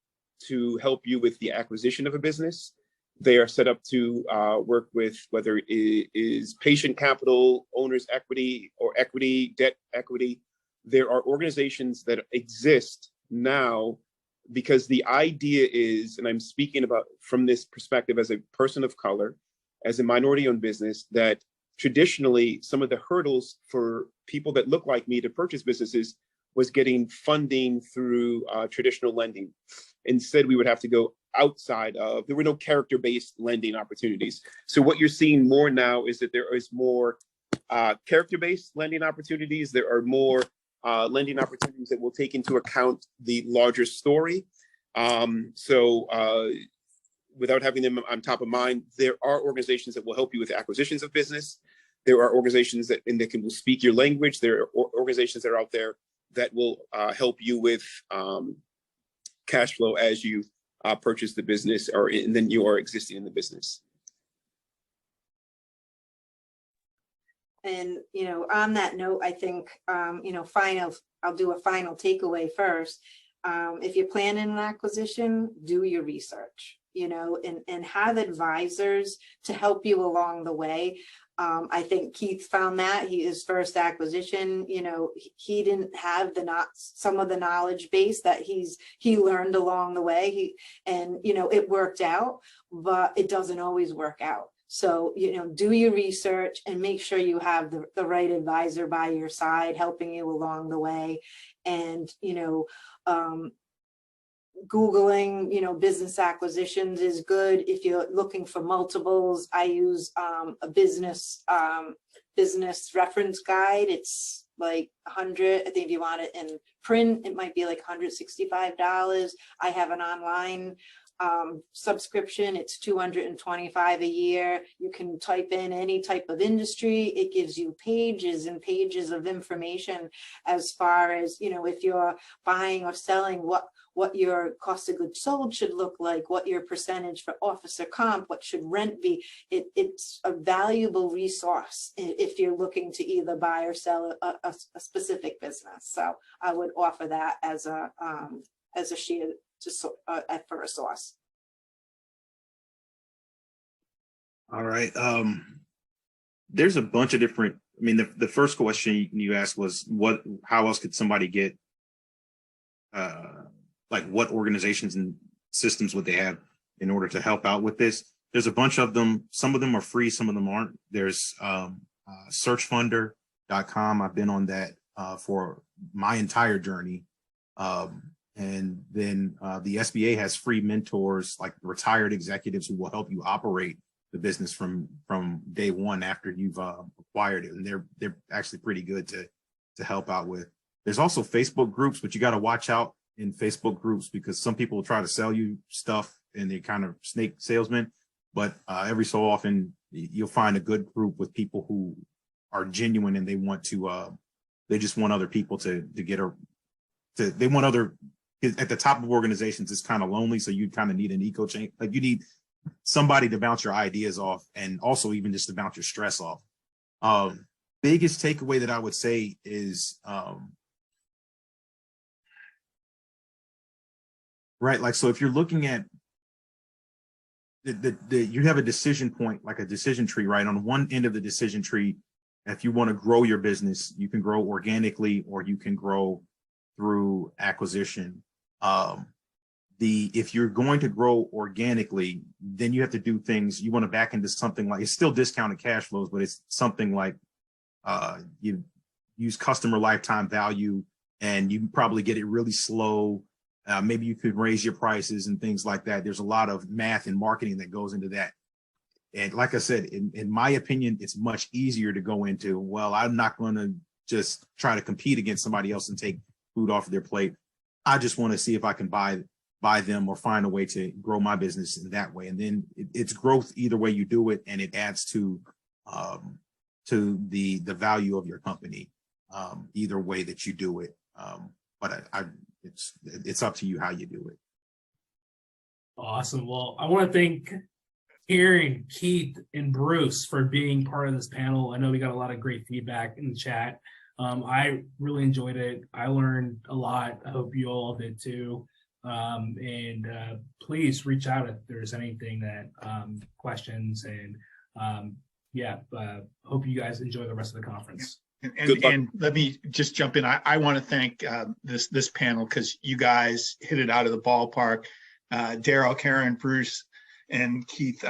to help you with the acquisition of a business. They are set up to work with whether it is patient capital, owner's equity, or equity, debt equity. There are organizations that exist now because the idea is, and I'm speaking about from this perspective as a person of color, as a minority-owned business, that traditionally some of the hurdles for people that look like me to purchase businesses was getting funding through traditional lending. Instead, we would have to go outside of, there were no character-based lending opportunities. So what you're seeing more now is that there is more character-based lending opportunities. There are more lending opportunities that will take into account the larger story. Without having them on top of mind, there are organizations that will help you with acquisitions of business. There are organizations that will speak your language. There are organizations that are out there that will help you with cash flow as you purchase the business, and then you are existing in the business. And, on that note, I think, I'll do a final takeaway first. If you're planning an acquisition, do your research, and have advisors to help you along the way. I think Keith found that his first acquisition, he didn't have some of the knowledge base that he learned along the way. It worked out, but it doesn't always work out. So, do your research and make sure you have the right advisor by your side, helping you along the way. And, Googling, business acquisitions is good. If you're looking for multiples, I use a business reference guide. It's like 100. I think if you want it in print, it might be like $165. I have an online subscription. It's $225 a year. You can type in any type of industry. It gives you pages and pages of information as far as, if you're buying or selling, what your cost of goods sold should look like, what your percentage for officer comp, what should rent be. It's a valuable resource if you're looking to either buy or sell a specific business. So I would offer that as a sheet for a source. All right. There's a bunch of different, the first question you asked was how else could somebody get, what organizations and systems would they have in order to help out with this? There's a bunch of them. Some of them are free, some of them aren't. There's searchfunder.com. I've been on that for my entire journey. And then the SBA has free mentors, like retired executives who will help you operate the business from day one after you've acquired it. And they're actually pretty good to help out with. There's also Facebook groups, but you got to watch out in Facebook groups because some people will try to sell you stuff and they're kind of snake salesmen. But every so often you'll find a good group with people who are genuine and they want to, they just want other people to they want other, at the top of organizations, it's kind of lonely. So you kind of need an eco chain. Like you need somebody to bounce your ideas off, and also even just to bounce your stress off. Biggest takeaway that I would say is, right, like, so if you're looking at you have a decision point, like a decision tree, right? On one end of the decision tree, if you want to grow your business, you can grow organically or you can grow through acquisition. If you're going to grow organically, then you have to do things. You want to back into something like, it's still discounted cash flows, but it's something like you use customer lifetime value, and you can probably get it really slow. Maybe you could raise your prices and things like that. There's a lot of math and marketing that goes into that. And like I said, in my opinion, it's much easier to go into, well, I'm not going to just try to compete against somebody else and take food off of their plate. I just want to see if I can buy them or find a way to grow my business in that way. And then it's growth either way you do it, and it adds to the value of your company either way that you do it. But it's up to you how you do it. Awesome. Well, I want to thank Karen, Keith, and Bruce for being part of this panel. I know we got a lot of great feedback in the chat. I really enjoyed it. I learned a lot. I hope you all did too. Please reach out if there's anything that questions, and hope you guys enjoy the rest of the conference. And let me just jump in. I want to thank this panel, because you guys hit it out of the ballpark. Daryl, Karen, Bruce, and Keith,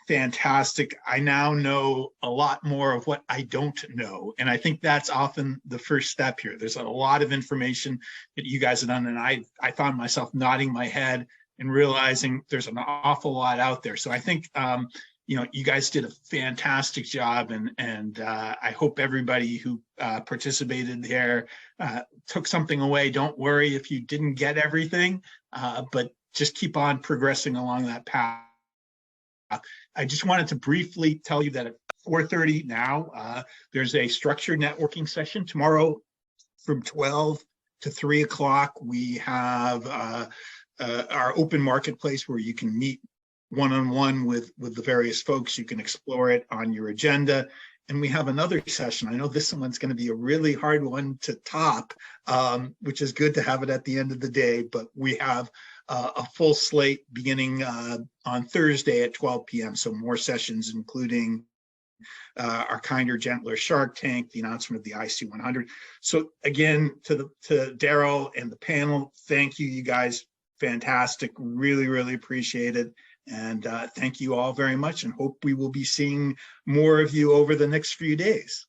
fantastic. I now know a lot more of what I don't know. And I think that's often the first step here. There's a lot of information that you guys have done. And I found myself nodding my head and realizing there's an awful lot out there. So I think, you guys did a fantastic job, and I hope everybody who participated there took something away. Don't worry if you didn't get everything, but just keep on progressing along that path. I just wanted to briefly tell you that at 4:30 now, there's a structured networking session. Tomorrow from 12 to 3 o'clock, we have our open marketplace where you can meet one-on-one with the various folks. You can explore it on your agenda. And we have another session. I know this one's going to be a really hard one to top, which is good to have it at the end of the day, but we have a full slate beginning on Thursday at 12 p.m. So more sessions, including our Kinder, Gentler Shark Tank, the announcement of the IC100. So again, to Daryl and the panel, thank you, you guys. Fantastic. Really, really appreciate it. And thank you all very much, and hope we will be seeing more of you over the next few days.